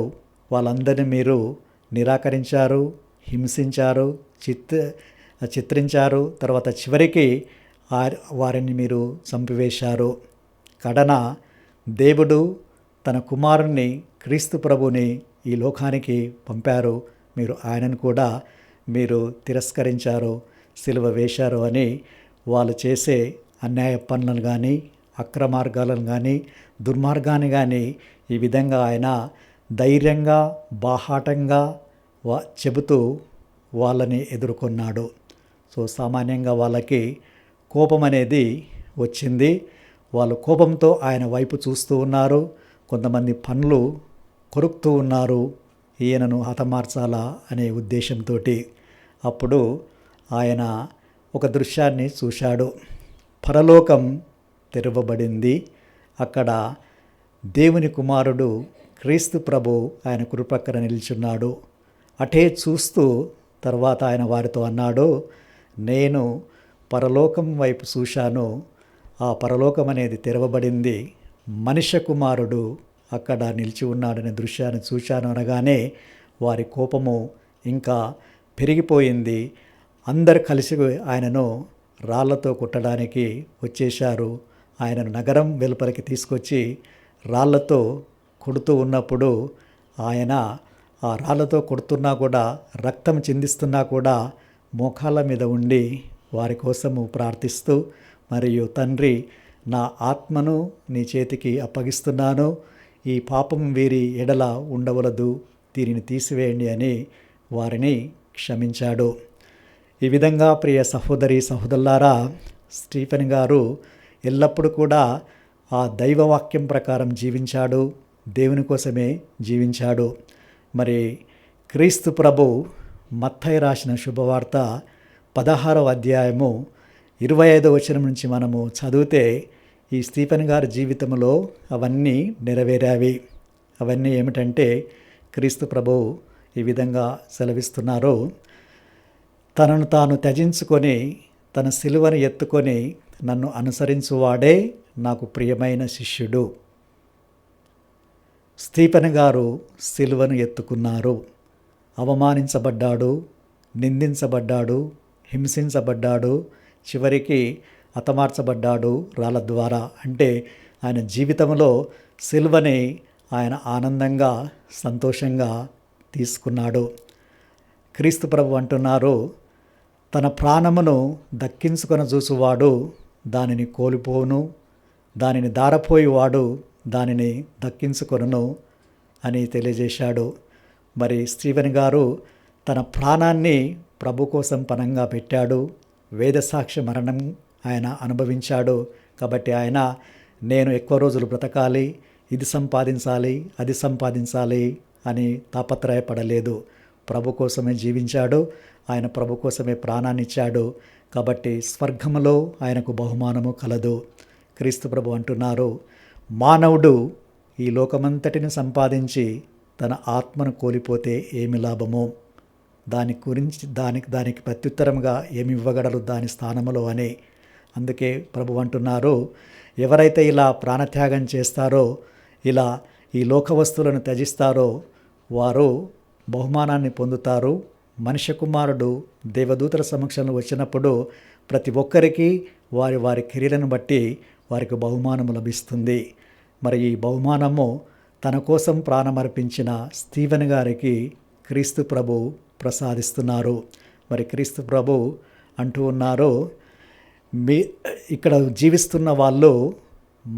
వాళ్ళందరినీ మీరు నిరాకరించారు, హింసించారు, చిత్రించారు, తర్వాత చివరికి వారిని మీరు చంపివేశారు. కడన దేవుడు తన కుమారుణ్ణి క్రీస్తు ప్రభుని ఈ లోకానికి పంపారు, మీరు ఆయనను కూడా మీరు తిరస్కరించారు, సిలువ వేశారు అని వాళ్ళు చేసే అన్యాయ పనులను కానీ, అక్రమార్గాలను కానీ, దుర్మార్గాన్ని కానీ ఈ విధంగా ఆయన ధైర్యంగా, బాహాటంగా చెబుతూ వాళ్ళని ఎదుర్కొన్నాడు. సో సామాన్యంగా వాళ్ళకి కోపం అనేది వచ్చింది. వాళ్ళు కోపంతో ఆయన వైపు చూస్తూ ఉన్నారు. కొంతమంది పండ్లు కొరుకుతూ ఉన్నారు, ఈయనను హతమార్చాలా అనే ఉద్దేశంతో. అప్పుడు ఆయన ఒక దృశ్యాన్ని చూశాడు. పరలోకం తెరవబడింది. అక్కడ దేవుని కుమారుడు క్రీస్తు ప్రభు ఆయన కుడిపక్కన నిల్చున్నాడు. అటే చూస్తూ తర్వాత ఆయన వారితో అన్నాడు, నేను పరలోకం వైపు చూశాను, ఆ పరలోకం అనేది తెరవబడింది, మనుష్య కుమారుడు అక్కడ నిలిచి ఉన్నాడనే దృశ్యాన్ని చూశాను అనగానే వారి కోపము ఇంకా పెరిగిపోయింది. అందరు కలిసి ఆయనను రాళ్లతో కొట్టడానికి వచ్చేశారు. ఆయనను నగరం వెలుపలికి తీసుకొచ్చి రాళ్లతో కొడుతూ ఉన్నప్పుడు ఆయన ఆ రాళ్లతో కొడుతున్నా కూడా, రక్తం చిందిస్తున్నా కూడా మోకాళ్ళ మీద ఉండి వారి కోసము ప్రార్థిస్తూ, మరియు తండ్రి, నా ఆత్మను నీ చేతికి అప్పగిస్తున్నాను, ఈ పాపం వీరి ఎడల ఉండవలదు, దీనిని తీసివేయండి అని వారిని క్షమించాడు. ఈ విధంగా ప్రియ సహోదరి సహోదరులారా, స్టీఫెన్ గారు ఎల్లప్పుడూ కూడా ఆ దైవవాక్యం ప్రకారం జీవించాడు, దేవుని కోసమే జీవించాడు. మరి క్రీస్తు ప్రభు మత్తయి రాసిన శుభవార్త 16వ అధ్యాయము 25వ వచనం నుంచి మనము చదివితే ఈ స్టీఫెన్ గారి జీవితంలో అవన్నీ నెరవేరావి. అవన్నీ ఏమిటంటే, క్రీస్తు ప్రభు ఈ విధంగా సెలవిస్తున్నారు, తనను తాను త్యజించుకొని తన సిలువను ఎత్తుకొని నన్ను అనుసరించువాడే నాకు ప్రియమైన శిష్యుడు. స్టీఫెన్ గారు సిలువను ఎత్తుకున్నారు. అవమానించబడ్డాడు, నిందించబడ్డాడు, హింసించబడ్డాడు, చివరికి హతమార్చబడ్డాడు రాళ్ళ ద్వారా. అంటే ఆయన జీవితంలో సిలువని ఆయన ఆనందంగా సంతోషంగా తీసుకున్నాడు. క్రీస్తు ప్రభు అంటున్నారు, తన ప్రాణమును దక్కించుకొని చూసువాడు దానిని కోల్పోను, దానిని దారపోయేవాడు దానిని దక్కించుకొనును అని తెలియజేశాడు. మరి స్టీఫెన్ గారు తన ప్రాణాన్ని ప్రభు కోసం పణంగా పెట్టాడు. వేదసాక్ష్య మరణం ఆయన అనుభవించాడు. కాబట్టి ఆయన, నేను ఎక్కువ రోజులు బ్రతకాలి, ఇది సంపాదించాలి, అది సంపాదించాలి అని తాపత్రయపడలేదు. ప్రభు కోసమే జీవించాడు. ఆయన ప్రభు కోసమే ప్రాణాన్ని ఇచ్చాడు. కాబట్టి స్వర్గములో ఆయనకు బహుమానము కలదు. క్రీస్తు ప్రభు అంటున్నారు, మానవుడు ఈ లోకమంతటిని సంపాదించి తన ఆత్మను కోల్పోతే ఏమి లాభమో, దాని గురించి దానికి ప్రత్యుత్తరంగా ఏమి ఇవ్వగలరు దాని స్థానంలో అని. అందుకే ప్రభు అంటున్నారు, ఎవరైతే ఇలా ప్రాణత్యాగం చేస్తారో, ఇలా ఈ లోక వస్తువులను త్యజిస్తారో వారు బహుమానాన్ని పొందుతారు. మనుష్య కుమారుడు దేవదూతల సమక్షంలో వచ్చినప్పుడు ప్రతి ఒక్కరికి వారి వారి కెరీర్లను బట్టి వారికి బహుమానము లభిస్తుంది. మరి ఈ బహుమానము తన కోసం ప్రాణమర్పించిన స్టీఫెన్ గారికి క్రీస్తు ప్రభు ప్రసాదిస్తున్నారు. మరి క్రీస్తు ప్రభు అంటూ ఉన్నారు, ఇక్కడ జీవిస్తున్న వాళ్ళు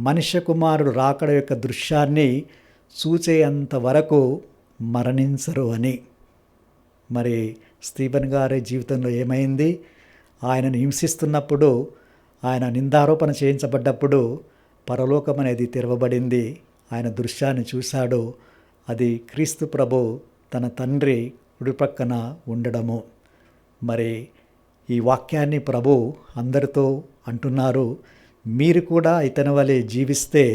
మనుష్య కుమారుడు రాకడ యొక్క దృశ్యాన్ని చూచేంత వరకు మరణించరు అని. మరి స్టీఫెన్ గారి జీవితంలో ఏమైంది? ఆయనను హింసిస్తున్నప్పుడు, ఆయన నిందారోపణ చేయించబడ్డప్పుడు పరలోకం అనేది తెరవబడింది. ఆయన దృశ్యాన్ని చూశాడు. అది క్రీస్తు ప్రభు తన తండ్రి కుడిపక్కన ఉండడము. మరి ఈ వాక్యాన్ని ప్రభు అందరితో అంటున్నారు, మీరు కూడా ఇతని వలె జీవిస్తే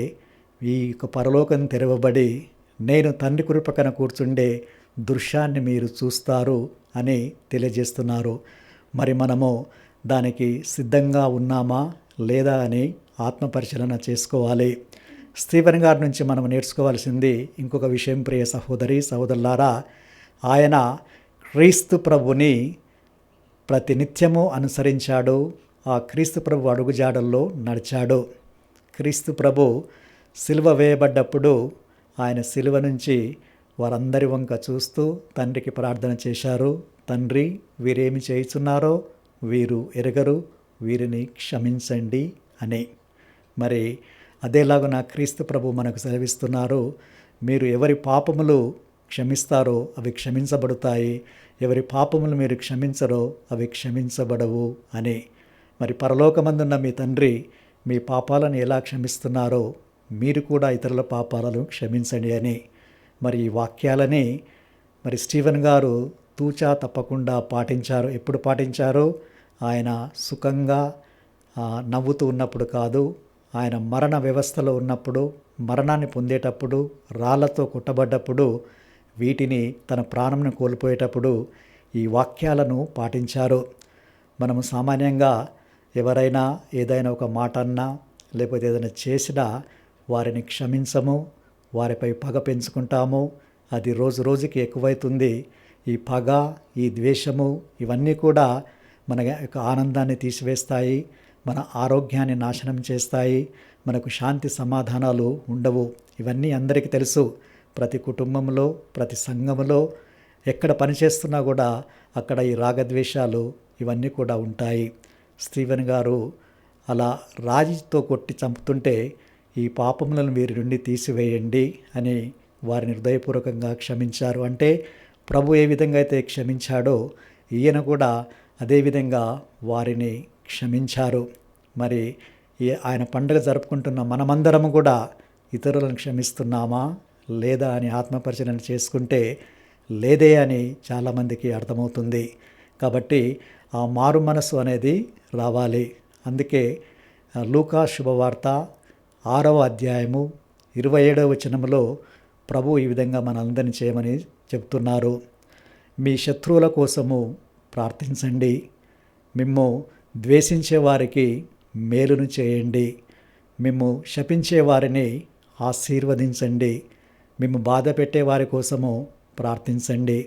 ఈ పరలోకం తెరవబడి నేను తండ్రి కుడిపక్కన కూర్చుండే దృశ్యాన్ని మీరు చూస్తారు అని తెలియజేస్తున్నారు. మరి మనము దానికి సిద్ధంగా ఉన్నామా లేదా అని ఆత్మపరిశీలన చేసుకోవాలి. స్టీఫెన్ గారి నుంచి మనం నేర్చుకోవాల్సింది ఇంకొక విషయం, ప్రియ సహోదరి సహోదరులారా, ఆయన క్రీస్తు ప్రభుని ప్రతినిత్యము అనుసరించాడు. ఆ క్రీస్తు ప్రభు అడుగుజాడల్లో నడిచాడు. క్రీస్తు ప్రభు సిలువ వేయబడ్డప్పుడు ఆయన సిలువ నుంచి వారందరి వంక చూస్తూ తండ్రికి ప్రార్థన చేశారు, తండ్రి, వీరేమి చేయుచున్నారో వీరు ఎరగరు, వీరిని క్షమించండి అని. మరి అదేలాగా నా క్రీస్తు ప్రభు మనకు సెలవిస్తున్నారు, మీరు ఎవరి పాపములు క్షమిస్తారో అవి క్షమించబడతాయి, ఎవరి పాపములు మీరు క్షమించరో అవి క్షమించబడవు అని. మరి పరలోకమందున్న మీ తండ్రి మీ పాపాలను ఎలా క్షమిస్తున్నారో మీరు కూడా ఇతరుల పాపాలను క్షమించండి అని. మరి ఈ వాక్యాలని మరి స్టీవెన్ గారు తూచా తప్పకుండా పాటించారు. ఎప్పుడు పాటించారో ఆయన సుఖంగా నవ్వుతూ ఉన్నప్పుడు కాదు, ఆయన మరణ వ్యవస్థలో ఉన్నప్పుడు, మరణాన్ని పొందేటప్పుడు, రాళ్లతో కొట్టబడ్డప్పుడు, వీటిని తన ప్రాణంను కోల్పోయేటప్పుడు ఈ వాక్యాలను పాటించారు. మనము సామాన్యంగా ఎవరైనా ఏదైనా ఒక మాట అన్నా లేకపోతే ఏదైనా చేసినా వారిని క్షమించము, వారిపై పగ పెంచుకుంటాము. అది రోజు రోజుకి ఎక్కువైతుంది. ఈ పగ, ఈ ద్వేషము ఇవన్నీ కూడా మన యొక్క ఆనందాన్ని తీసివేస్తాయి, మన ఆరోగ్యాన్ని నాశనం చేస్తాయి, మనకు శాంతి సమాధానాలు ఉండవు. ఇవన్నీ అందరికీ తెలుసు. ప్రతి కుటుంబంలో, ప్రతి సంఘంలో, ఎక్కడ పనిచేస్తున్నా కూడా అక్కడ ఈ రాగద్వేషాలు ఇవన్నీ కూడా ఉంటాయి. స్టీవెన్ గారు అలా రాజీతో కొట్టి చంపుతుంటే ఈ పాపములను వీరి నుండి తీసివేయండి అని వారిని హృదయపూర్వకంగా క్షమించారు. అంటే ప్రభు ఏ విధంగా అయితే క్షమించాడో ఈయన కూడా అదేవిధంగా వారిని క్షమించారు. మరి ఆయన పండుగ జరుపుకుంటున్న మనమందరము కూడా ఇతరులను క్షమిస్తున్నామా లేదా అని ఆత్మపరిశీలన చేసుకుంటే లేదే అని చాలామందికి అర్థమవుతుంది. కాబట్టి ఆ మారు మనసు అనేది రావాలి. అందుకే లూకా శుభవార్త 6వ అధ్యాయము 27వ వచనంలో ప్రభు ఈ విధంగా మనందరిని చేయమని చెప్తున్నారు. మీ శత్రువుల కోసము ప్రార్థించండి, మిమ్ము ద్వేషించే వారికి మేలును చేయండి, మిమ్ము శపించే వారిని ఆశీర్వదించండి, మిమ్ము బాధ పెట్టే వారి కోసము ప్రార్థించండి.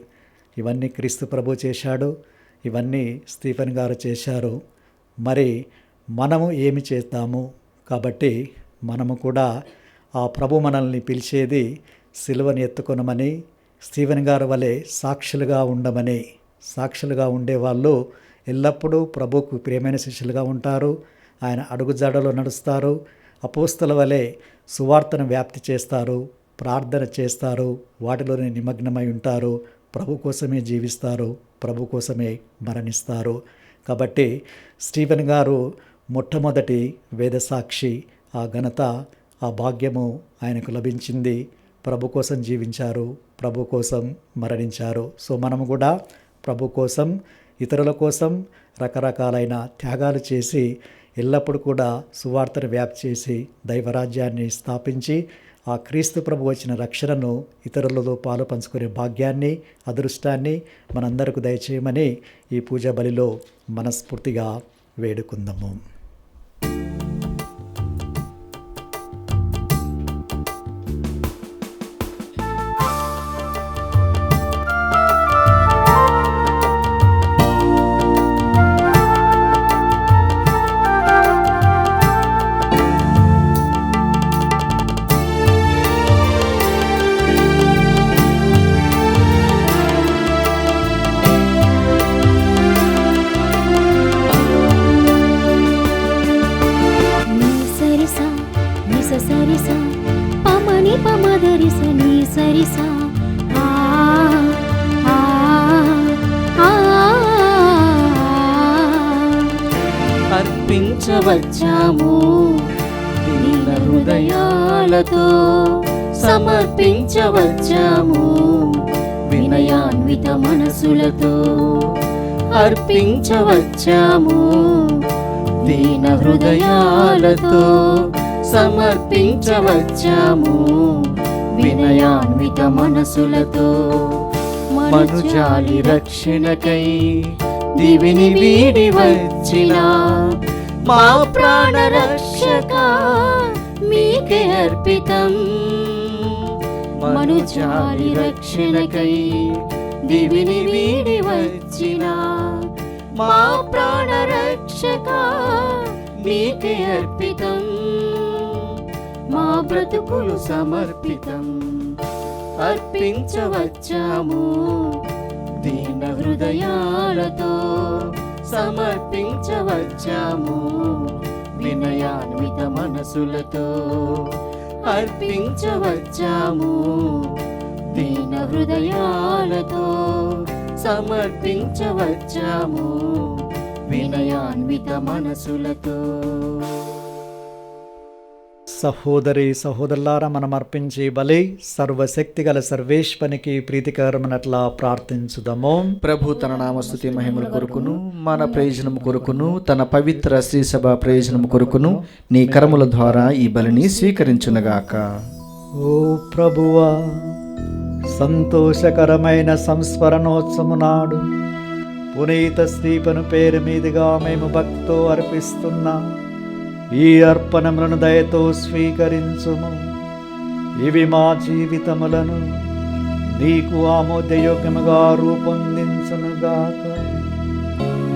ఇవన్నీ క్రీస్తు ప్రభు చేశాడు, ఇవన్నీ స్టీఫెన్ గారు చేశారు. మరి మనము ఏమి చేస్తాము? కాబట్టి మనము కూడా ఆ ప్రభు మనల్ని పిలిచేది సిలువని ఎత్తుకొనమని, స్టీఫెన్ గారు వలె సాక్షులుగా ఉండమని. సాక్షులుగా ఉండేవాళ్ళు ఎల్లప్పుడూ ప్రభుకు ప్రియమైన శిష్యులుగా ఉంటారు, ఆయన అడుగుజాడలో నడుస్తారు, అపోస్తల వలె సువార్తను వ్యాప్తి చేస్తారు, ప్రార్థన చేస్తారు, వాటిలోనే నిమగ్నమై ఉంటారు, ప్రభు కోసమే జీవిస్తారు, ప్రభు కోసమే మరణిస్తారు. కాబట్టి స్టీఫెన్ గారు మొట్టమొదటి వేదసాక్షి. ఆ ఘనత, ఆ భాగ్యము ఆయనకు లభించింది. ప్రభు కోసం జీవించారు, ప్రభు కోసం మరణించారు. సో మనము కూడా ప్రభు కోసం, ఇతరుల కోసం రకరకాలైన త్యాగాలు చేసి ఎల్లప్పుడూ కూడా సువార్తను వ్యాప్తి చేసి దైవరాజ్యాన్ని స్థాపించి ఆ క్రీస్తు ప్రభు వచ్చిన రక్షణను ఇతరులతో పాలు పంచుకునే భాగ్యాన్ని, అదృష్టాన్ని మనందరకు దయచేయమని ఈ పూజా బలిలో మనస్ఫూర్తిగా వేడుకుందాము. అర్పించవచ్చాము దీన హృదయాలతో, సమర్పించవచ్చాము వినయాన్విత మనసులతో. అర్పించవచ్చాము దీన హృదయాలతో, సమర్పించవచ్చాము వినయాన్విత మనసులతో. మనుజాలి రక్షణకై దివిని వీడి వచ్చిన మా ప్రాణ రక్షక మీకే అర్పితం. మనుజాలి రక్షణకై దివిని వీడి వచ్చిన మా ప్రాణ రక్షక మీకే అర్పితం. మా బ్రతుకులు సమర్పితం. అర్పించవచ్చాము దీన హృదయాలతో, సమర్పించవచ్చాము వినయాన్విత మనసులతో. అర్పించవచ్చాము దీన హృదయాలతో సమర్పించవచ్చాము వినయాన్విత మనసులతో. సహోదరి సహోదరులారా, మనం అర్పించే బలి సర్వశక్తి గల సర్వేశ్వనికి ప్రీతికరమనట్లా ప్రార్థించుదాము. ప్రభు తన నామస్తుతి మహిమల కొరకును మన ప్రయోజనము కొరకును తన పవిత్ర శ్రీ సభ ప్రయోజనము కొరకును నీ కరముల ద్వారా ఈ బలిని స్వీకరించునుగాక. ఓ ప్రభువా, సంతోషకరమైన సంస్మరణోత్సవము నాడు పునీత శ్రీపను పేరు మీదుగా మేము భక్తితో అర్పిస్తున్నా ఈ అర్పణములను దయతో స్వీకరించుము. ఇవి మా జీవితములను నీకు ఆమోదయోగ్యముగా రూపొందించునుగాక.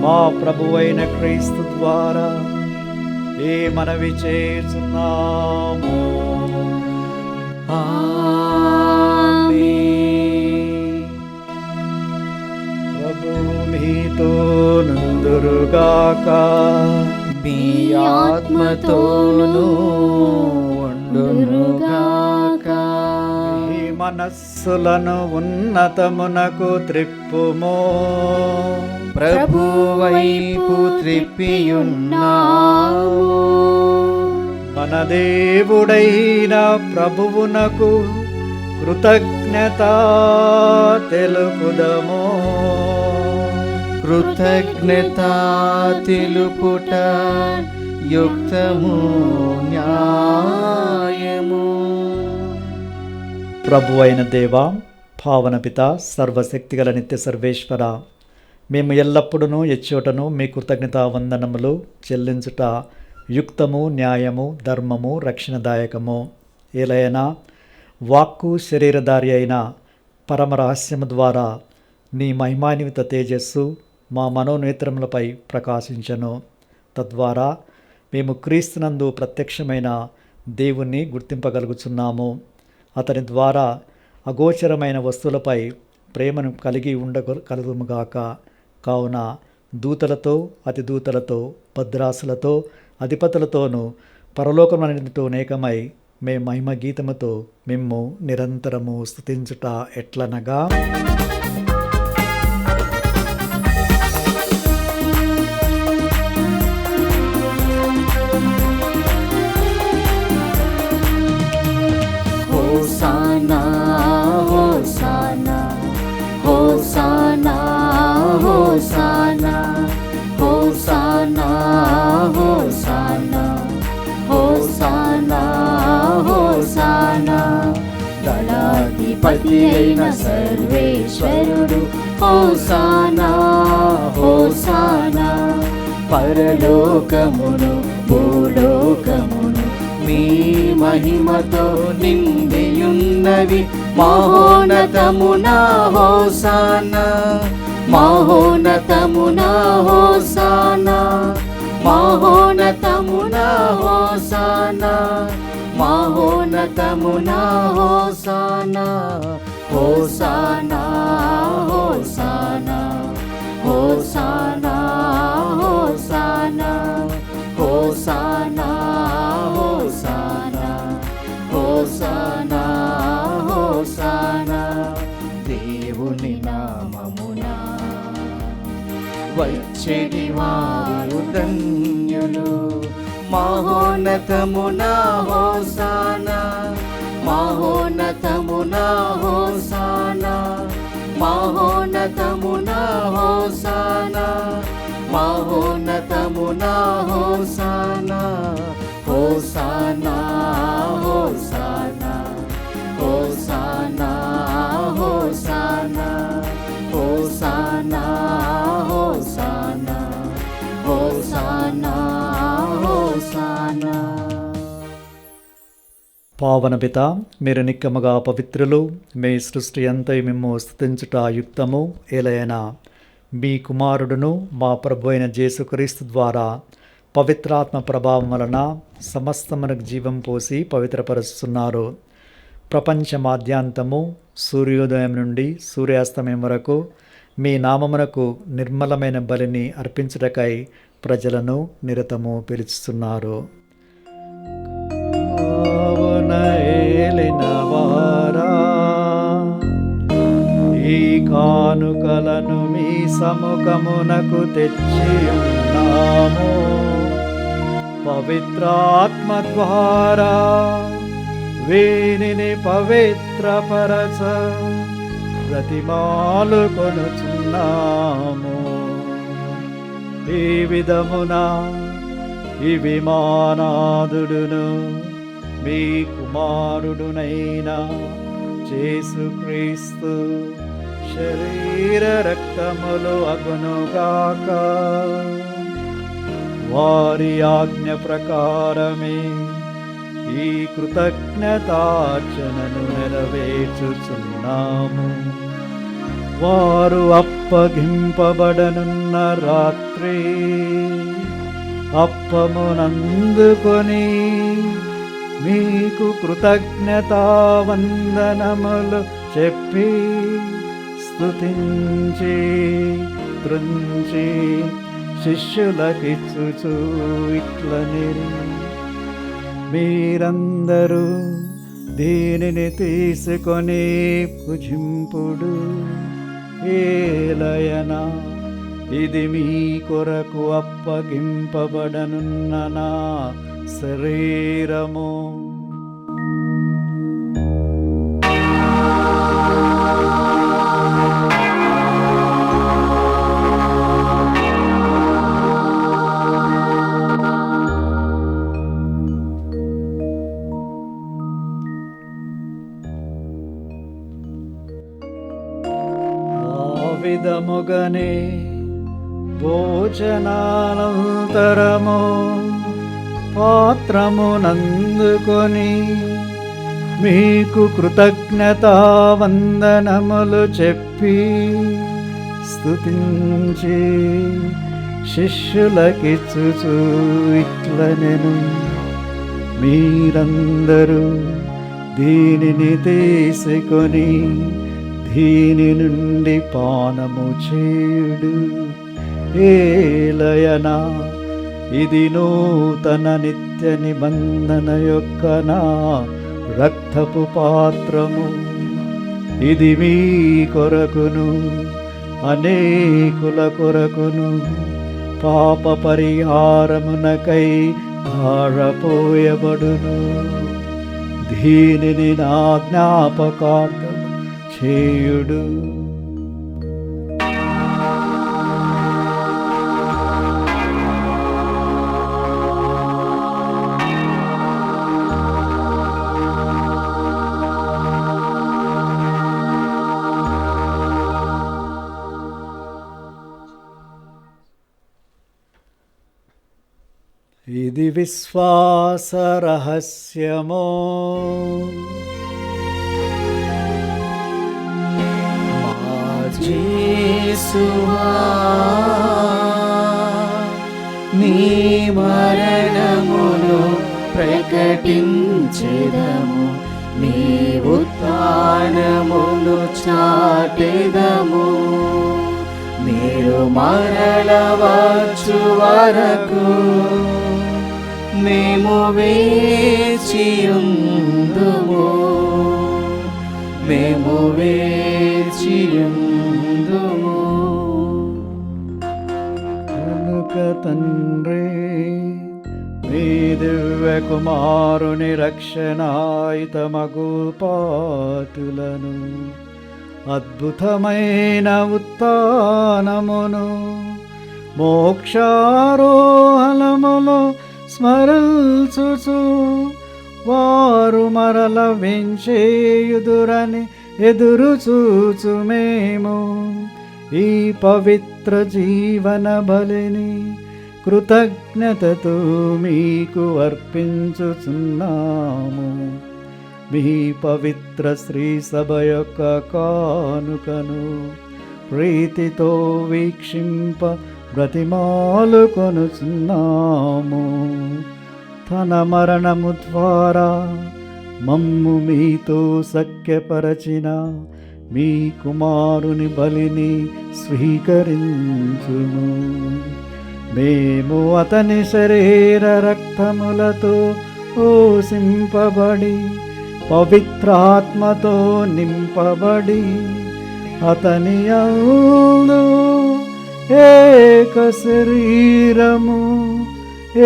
మా ప్రభువైన క్రీస్తు ద్వారా ఏ మనవి చేస్తున్నాము. ప్రభు మీతో నందురుగాక. మీ ఆత్మతోను ఉండునుగాక. ఈ మనస్సులను ఉన్నతమునకు త్రిప్పుము. ప్రభు వైపు త్రిప్పియున్నాము. మన దేవుడైన ప్రభువునకు కృతజ్ఞత తెలుపుదము. కృతజ్ఞత తెలుపుట యుక్తము న్యాయము. ప్రభు అయిన దేవా, పావన పిత, సర్వశక్తిగల నిత్య సర్వేశ్వర, మేము ఎల్లప్పుడూ ఎచ్చోటను మీ కృతజ్ఞత వందనములు చెల్లించుట యుక్తము, న్యాయము, ధర్మము, రక్షణదాయకము. ఏలైనా వాక్కు శరీరధారి అయిన పరమ రహస్యము ద్వారా నీ మహిమాన్విత తేజస్సు మా మనోనేత్రములపై ప్రకాశించను. తద్వారా మేము క్రీస్తునందు ప్రత్యక్షమైన దేవుణ్ణి గుర్తింపగలుగుచున్నాము. అతని ద్వారా అగోచరమైన వస్తువులపై ప్రేమను కలిగి ఉండగలుగుగాక. కావున దూతలతో, అతిదూతలతో, భద్రాసులతో, అధిపతులతోనూ పరలోకములన్నిటితో ఏకమై మే మహిమ గీతముతో మిమ్ము నిరంతరము స్తుతించుట ఎట్లనగా, హోసానా హోసానా హోసానా హోసానా హోసానా హోసానా హోసానా హోసానా. దళాధిపతి అయిన సర్వేశ్వరుడు హోసానా హోసానా. పరలోకమును భూలోకమును మీ మహిమతో నిండియున్నవి. మహోన్నతమునా హోసానా, మహోన్నతమునా హోసానా, మహోన్నతమునా హోసానా, మహోన్నతమునా హోసానా. హోసానా హోసానా హోసానా హోసానా హోసానా హోసానా హోసానా హోసానా. దేవుని నామమునా వచ్చేది వారు ధన్యులు. మహోన్నతమునా హోసానా, మహోన్నతమునా హోసానా, మహోన్నతమునా హోసానా, మహోన్నతమునా హోసానా. హోసానా హోసానా హోసానా హోసానా హోసానా హోసానా హోసానా హోసానా. పావన పిత, మీరు నిక్కముగా పవిత్రులు. మీ సృష్టి అంతా మిమ్ము స్తుతించుట యుక్తము. ఏలైనా మీ కుమారుడును మా ప్రభు అయిన యేసుక్రీస్తు ద్వారా పవిత్రాత్మ ప్రభావం వలన సమస్తమునకు జీవం పోసి పవిత్రపరుస్తున్నారు. ప్రపంచమాద్యాంతము సూర్యోదయం నుండి సూర్యాస్తమయం వరకు మీ నామమునకు నిర్మలమైన బలిని అర్పించుటకై ప్రజలను నిరతము పిలుస్తున్నారు. ఏలిన వారా, కానుకలను మీ సముఖమునకు తెచ్చి ఉన్నాము. పవిత్రాత్మ ద్వారా వీనిని పవిత్రపరచ బ్రతిమాలు కొనుచున్నాము. ఈ విధమున ఈ విమానాదుడును మీ కుమారుడునైన యేసుక్రీస్తు శరీర రక్తములు అగునుగాక. వారి ఆజ్ఞ ప్రకారమే ఈ కృతజ్ఞతార్చనను నెరవేర్చుచున్నాము. వారు అప్పగింపబడనున్న రాత్రి అప్పమునందుకొని మీకు కృతజ్ఞతావందనములు చెప్పి స్తుతించి త్రుంచి శిష్యులకిచ్చుచు ఇట్లనిరి, మీరందరూ దీనిని తీసుకొని భుజింపుడు. ఏలయనా ఇది మీ కొరకు అప్పగింపబడనున్న నా శరీరము. విధముగనే భోజనానంతరము పాత్రమునందుకొని మీకు కృతజ్ఞతావందనములు చెప్పి స్తుతించి శిష్యులకిచ్చుచు ఇట్లనెను, మీరందరూ దీనిని తీసుకొని దీని నుండి పానము చేయుడు. ఏలయనా ఇది నూతన నిత్య నిబంధన యొక్క నా రక్తపు పాత్రము. ఇది మీ కొరకును అనేకుల కొరకును పాప పరిహారమునకై ధారపోయబడును. దీనిని నా జ్ఞాపకార్థం చేయుడు. ఇది విశ్వాస రహస్యమో, యేసువా నీ మరణమును ప్రకటించెదము, నీ ఉత్థానమును చాటెదము. మీరు మరల వచ్చు వరకు మేము వేచియుందుము, మేము వేచియుందుము. కనుక తండ్రి మీ దివ్య కుమారుని రక్షణాయుతమగు పాటులను అద్భుతమైన ఉత్థానమును మోక్షారోహణములో స్మరించుచు వారు మరల వెంచేయుదురని ఎదురు చూచు మేము ఈ పవిత్ర జీవన బలిని కృతజ్ఞతతో మీకు అర్పించుచున్నాము. మీ పవిత్ర శ్రీ సభ యొక్క కానుకను ప్రీతితో వీక్షింప బ్రతిమాలు కొనుచున్నాము. తన మరణము ద్వారా మమ్ము మీతో సఖ్యపరచిన మీ కుమారుని బలిని స్వీకరించుము. మేము అతని శరీర రక్తములతో పోషింపబడి పవిత్రాత్మతో నింపబడి అతని యందు ఏక శరీరము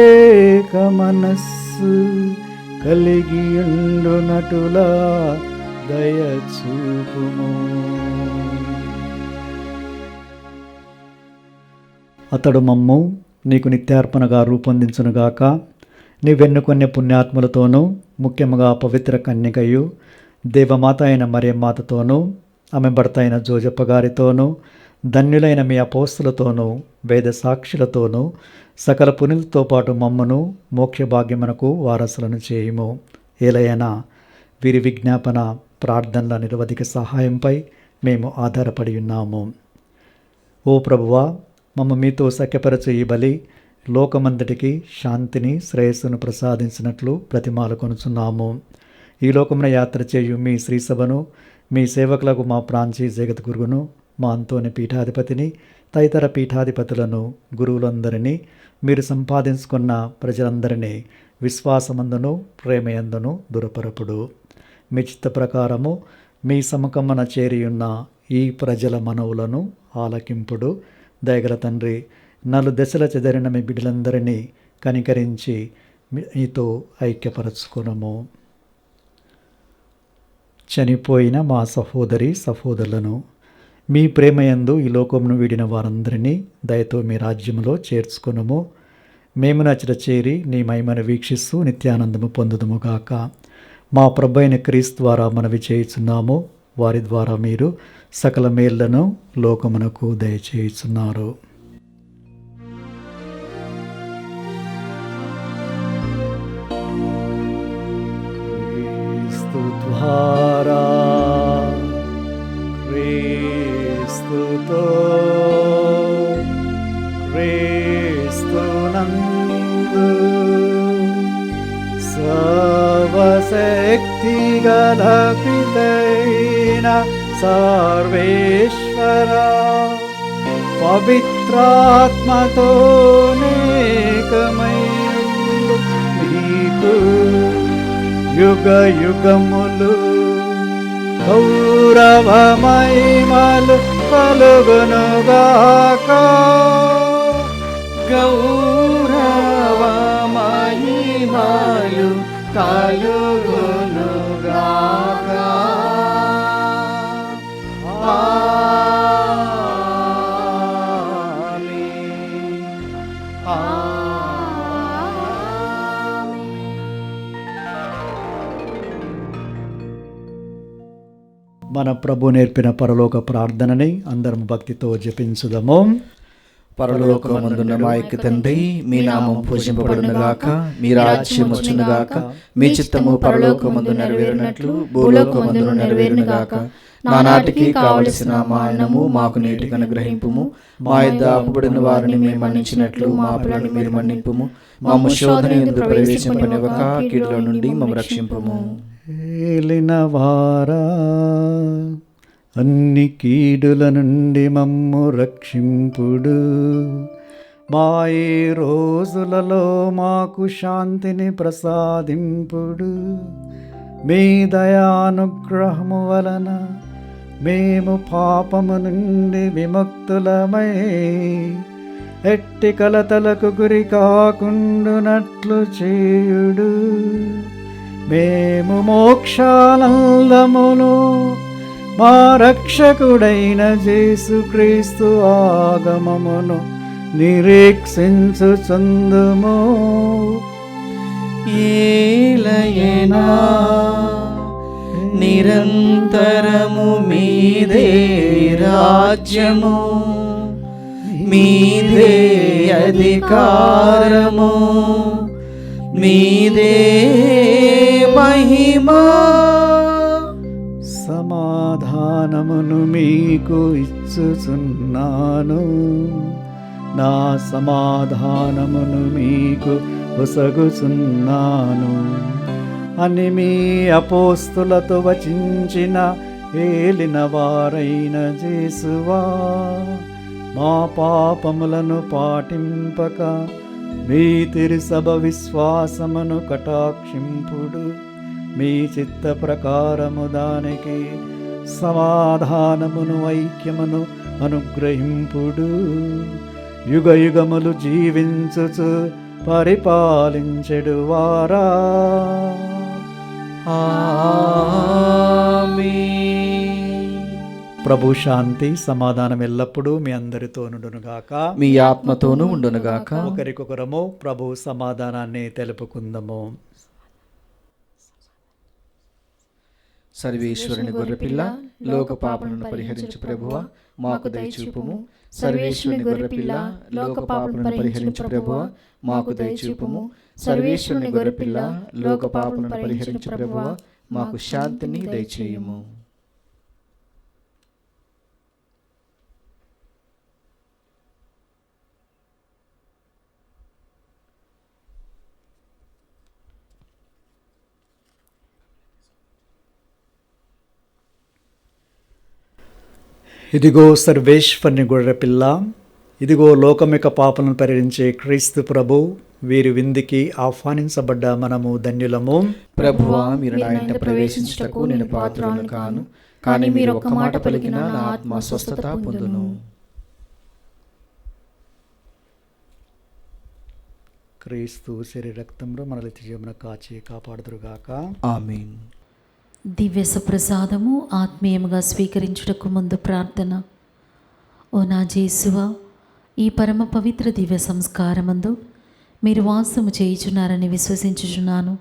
ఏక మనస్సు కలిగియుండునటులా దయచూపుము. అతడు మమ్ము నీకు నిత్యార్పణగా రూపొందించునుగాక. నీవెన్నుకొనే పుణ్యాత్ములతోనూ ముఖ్యముగా పవిత్ర కన్యకయు దేవమాత అయిన మరియమ్మాతతోనూ ఆమె భర్త అయిన జోజప్ప గారితోనూ ధన్యులైన మీ అపోస్తులతోనూ వేద సాక్షులతోనూ సకల పుణ్యులతో పాటు మమ్మను మోక్ష భాగ్యమునకు వారసులను చేయుము. ఏలయనా వీరి విజ్ఞాపన ప్రార్థనల నిరవధిక సహాయంపై మేము ఆధారపడి ఉన్నాము. ఓ ప్రభువా, మమ్మ మీతో సఖ్యపరచు ఈ బలి లోకమంతటికి శాంతిని శ్రేయస్సును ప్రసాదించినట్లు ప్రతిమాలు కొనుచున్నాము. ఈ లోకమున యాత్ర చేయు మీ శ్రీసభను, మీ సేవకులకు మా ప్రాంచీ జగద్గురువును, మా అంతోని పీఠాధిపతిని, తదితర పీఠాధిపతులను, గురువులందరినీ, మీరు సంపాదించుకున్న ప్రజలందరినీ విశ్వాసమందును ప్రేమయందును దురపరపుడు. మీ చిత్త ప్రకారము మీ సముఖమున చేరియున్న ఈ ప్రజల మనవులను ఆలకింపుడు. దయగల తండ్రి, నలు దశల చెదరిన మీ బిడ్డలందరినీ కనికరించి మీతో ఐక్యపరచుకునము. చనిపోయిన మా సహోదరి సహోదరులను మీ ప్రేమయందు ఈ లోకమును వీడిన వారందరినీ దయతో మీ రాజ్యములో చేర్చుకునము. మేము నచ్చట చేరి నీ మహిమను వీక్షిస్తూ నిత్యానందము పొందుదుముగాక. మా ప్రభు అయిన క్రీస్తు ద్వారా మనవి చేయుచున్నాము. వారి ద్వారా మీరు సకల మేళ్లను లోకమునకు దయచేయుచున్నారు. క్రీస్తు ద్వారా క్రీస్తుతో క్రీస్తునందు సర్వశక్తి గల పితైన సర్వేశ్వర పవిత్రాత్మతో నేకమైనందు నీకు యుగ యుగములు గౌరవ మహిమలు కలుగునుగాక. గౌరవ మహిమలు కలుగునుగాక. మన ప్రభు నేర్పిన పరలోక ప్రార్థనని అందరం భక్తితో జపించుదము. పరలోకమందున్న మా యొక్క తండ్రి, మీ నామం పూజింపబడునుగాక, మీ రాజ్యం వచ్చునుగాక, మీ చిత్తము పరలోకమందు నెరవేరినట్లు భూలోకమందును నెరవేరునుగాక. నానాటికి కావలసిన మా అన్నము మాకు నేటికి అనుగ్రహింపుము. మా యొద్ద అప్పుబడిన వారిని మేము మన్నించినట్లు మా అప్పులను మీరు మన్నింపుము. మా శోధన యందు ప్రవేశింపనివ్వక కీడులో నుండి మమ్ము రక్షింపుము. ఏలిన వారా, అన్ని కీడుల నుండి మమ్ము రక్షింపుడు. మా ఈ రోజులలో మాకు శాంతిని ప్రసాదింపుడు. మీ దయానుగ్రహము వలన మేము పాపము నుండి విముక్తులమై ఎట్టి కలతలకు గురి కాకుండునట్లు చేయుడు. మేము మోక్షానందమును మా రక్షకుడైన యేసుక్రీస్తు ఆగమమును నిరీక్షించుచుందుము. ఏలయనా నిరంతరము మీదే రాజ్యము, మీదే అధికారము, మీదే మహిమా. సమాధానమును మీకు ఇచ్చుచున్నాను, నా సమాధానమును మీకు ఒసగుచున్నాను అని మీ అపోస్తులతో వచించిన ఏలిన వారైన యేసువా, మా పాపములను పాటింపక మీ తిరుసభ విశ్వాసమును కటాక్షింపుడు. మీ చిత్త ప్రకారము దానికి సమాధానమును ఐక్యమును అనుగ్రహింపుడు. యుగ యుగములు జీవించుచు పరిపాలించెడు వారా. ప్రభు శాంతి సమాధానం ఎల్లప్పుడూ మీ అందరితో నుండునుగాక, మీ ఆత్మతోనూ ఉండునుగాక. ఒకరికొకరము ప్రభు సమాధానాన్ని తెలుపుకుందాము. సర్వేశ్వరుని గొర్రెపిల్ల, లోక పాపలను పరిహరించు ప్రభువా, మాకు దయచూపుము. సర్వేశ్వరుని గొర్రెపిల్ల, లోక పాపలను పరిహరించు ప్రభువా, మాకు దయచూపుము. సర్వేశ్వరుని గొర్రెపిల్ల, లోక పాపలను పరిహరించు ప్రభువా, మాకు శాంతిని దయచేయుము. ఇదిగో సర్వేశ్వరుని గొర్రెపిల్ల, ఇదిగో లోకమిక పాపలను పరిహరించే క్రీస్తు ప్రభు, వీరి విందుకి ఆహ్వానించబడ్డ మనము ధన్యులము. ప్రభువా, మీరు నా ఇంట ప్రవేశించుటకు నేను పాత్రుడను కాను, కానీ మీరు ఒక్క మాట పలికినా నా ఆత్మ స్వస్థత పొందును. క్రీస్తు శరీర రక్తంలో మన నిత్యజీవన కాచి కాపాడుదురుగాక. ఆమేన్. దివ్య సుప్రసాదము ఆత్మీయముగా స్వీకరించుటకు ముందు ప్రార్థన. ఓ నా జేసువా, ఈ పరమ పవిత్ర దివ్య సంస్కారమందు మీరు వాసము చేయుచున్నారని విశ్వసించుచున్నాను.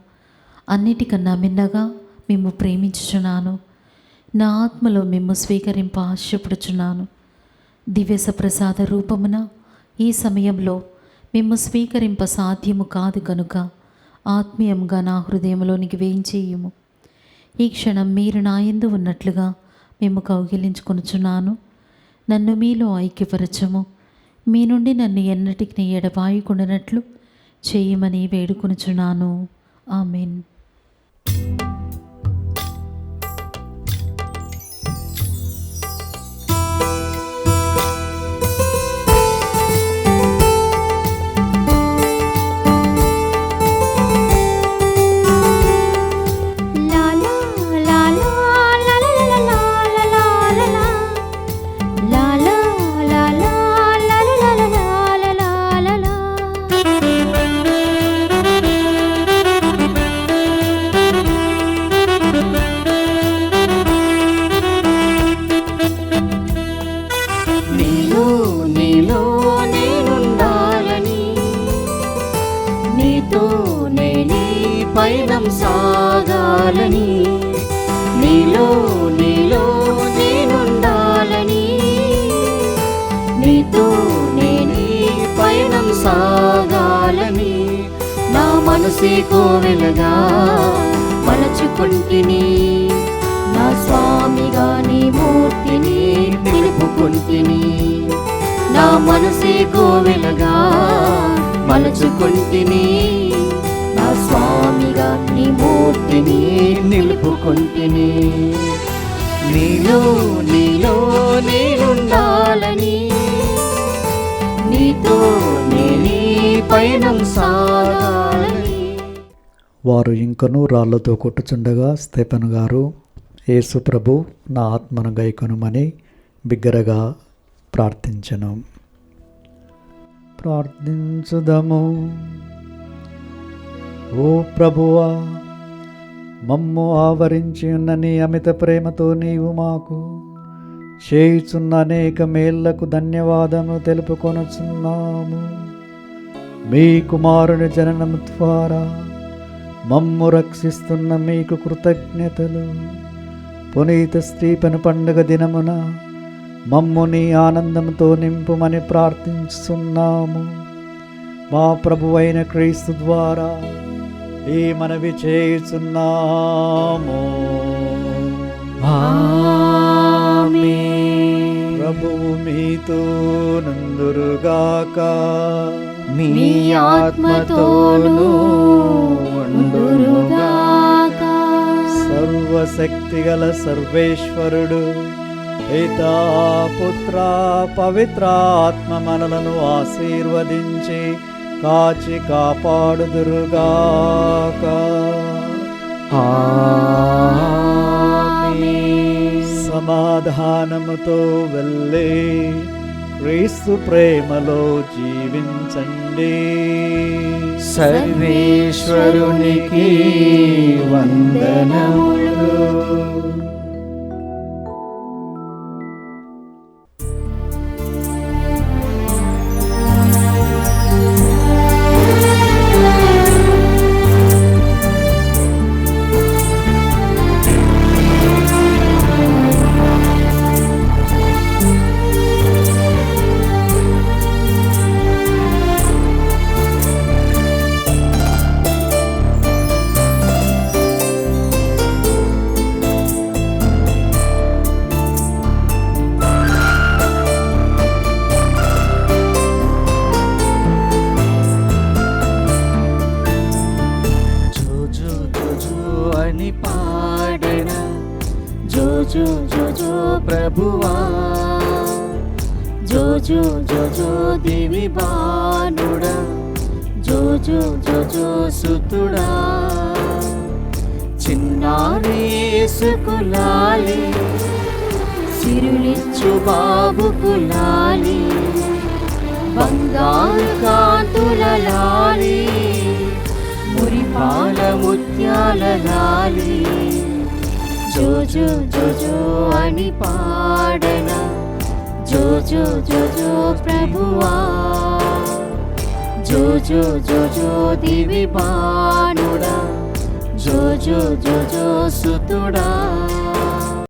అన్నిటికన్నా మిన్నగా మిమ్ము ప్రేమించుచున్నాను. నా ఆత్మలో మిమ్ము స్వీకరింప ఆశపడుచున్నాను. దివ్య సప్రసాద రూపమున ఈ సమయంలో మిమ్ము స్వీకరింప సాధ్యము కాదు కనుక ఆత్మీయంగా నా హృదయంలోనికి వేయించేయుము. ఈ క్షణం మీరు నా యందు ఉన్నట్లుగా మేము కౌగిలించుకొనుచున్నాను. నన్ను మీలో ఐక్యపరచము. మీ నుండి నన్ను ఎన్నటికి ఎడబాయకుండానట్లు చేయమని వేడుకొనుచున్నాను. ఆమేన్. సాగాలని, నీలో నేనుండాలని, నీతో నేనే పయనం సాగాలని, నా మనసే కోవెలగా మలచుకుంటిని, నా స్వామిగా నీ మూర్తిని నిలుపుకుంటిని, నా మనసే కోవెలగా మలచుకుంటిని, నా స్వామిగా నీ మూర్తిని నిలుపుకుంటిని, నీలో నేనుండాలని, నీతో నేనే పయనం సాగాలని. వారు ఇంకనూ రాళ్లతో కొట్టుచుండగా స్తెఫను గారు, యేసు ప్రభు నా ఆత్మను గైకొనుమని బిగ్గరగా ప్రార్థించెను. ప్రార్థించుదము. ఓ ప్రభువా, మమ్ము ఆవరించి ఉన్న నీ అమిత ప్రేమతో నీవు మాకు చేయుచున్న అనేక మేళ్లకు ధన్యవాదము తెలుపుకొనుచున్నాము. మీ కుమారుని జననము ద్వారా మమ్ము రక్షిస్తున్న మీకు కృతజ్ఞతలు. పునీత స్టీఫెను పండుగ దినమున మమ్ము నీ ఆనందంతో నింపుమని ప్రార్థిస్తున్నాము. మా ప్రభువైన క్రీస్తు ద్వారా ఈ మనవి చేయుచున్నాము. ప్రభువు మీతో నందురుగాక, మీ ఆత్మతోనూ ఉండురుగాక. సర్వశక్తిగల సర్వేశ్వరుడు పితా పుత్ర పవిత్రాత్మ మనలను ఆశీర్వదించి కాచి కాపాడుదురుగాక. సమాధానముతో వెళ్ళే క్రీస్తు ప్రేమలో జీవించండి. సర్వేశ్వరునికి వందనములు. జోజో జోజో ప్రభువా, జోజో జోజో దేవి బానుడా, జోజో జోజో సుతుడా, చిన్నారి యేసుకులాలి, సిరులిచ్చు బాబుకులాలి, బంగారు కాంతుల లాలి, మురిపాల ముత్యాల లాలి, జోజో జోజో అని పాడనా, జోజో జోజో ప్రభువా, జోజో జోజో దివి బానుడా, జోజో జోజో సుతుడా.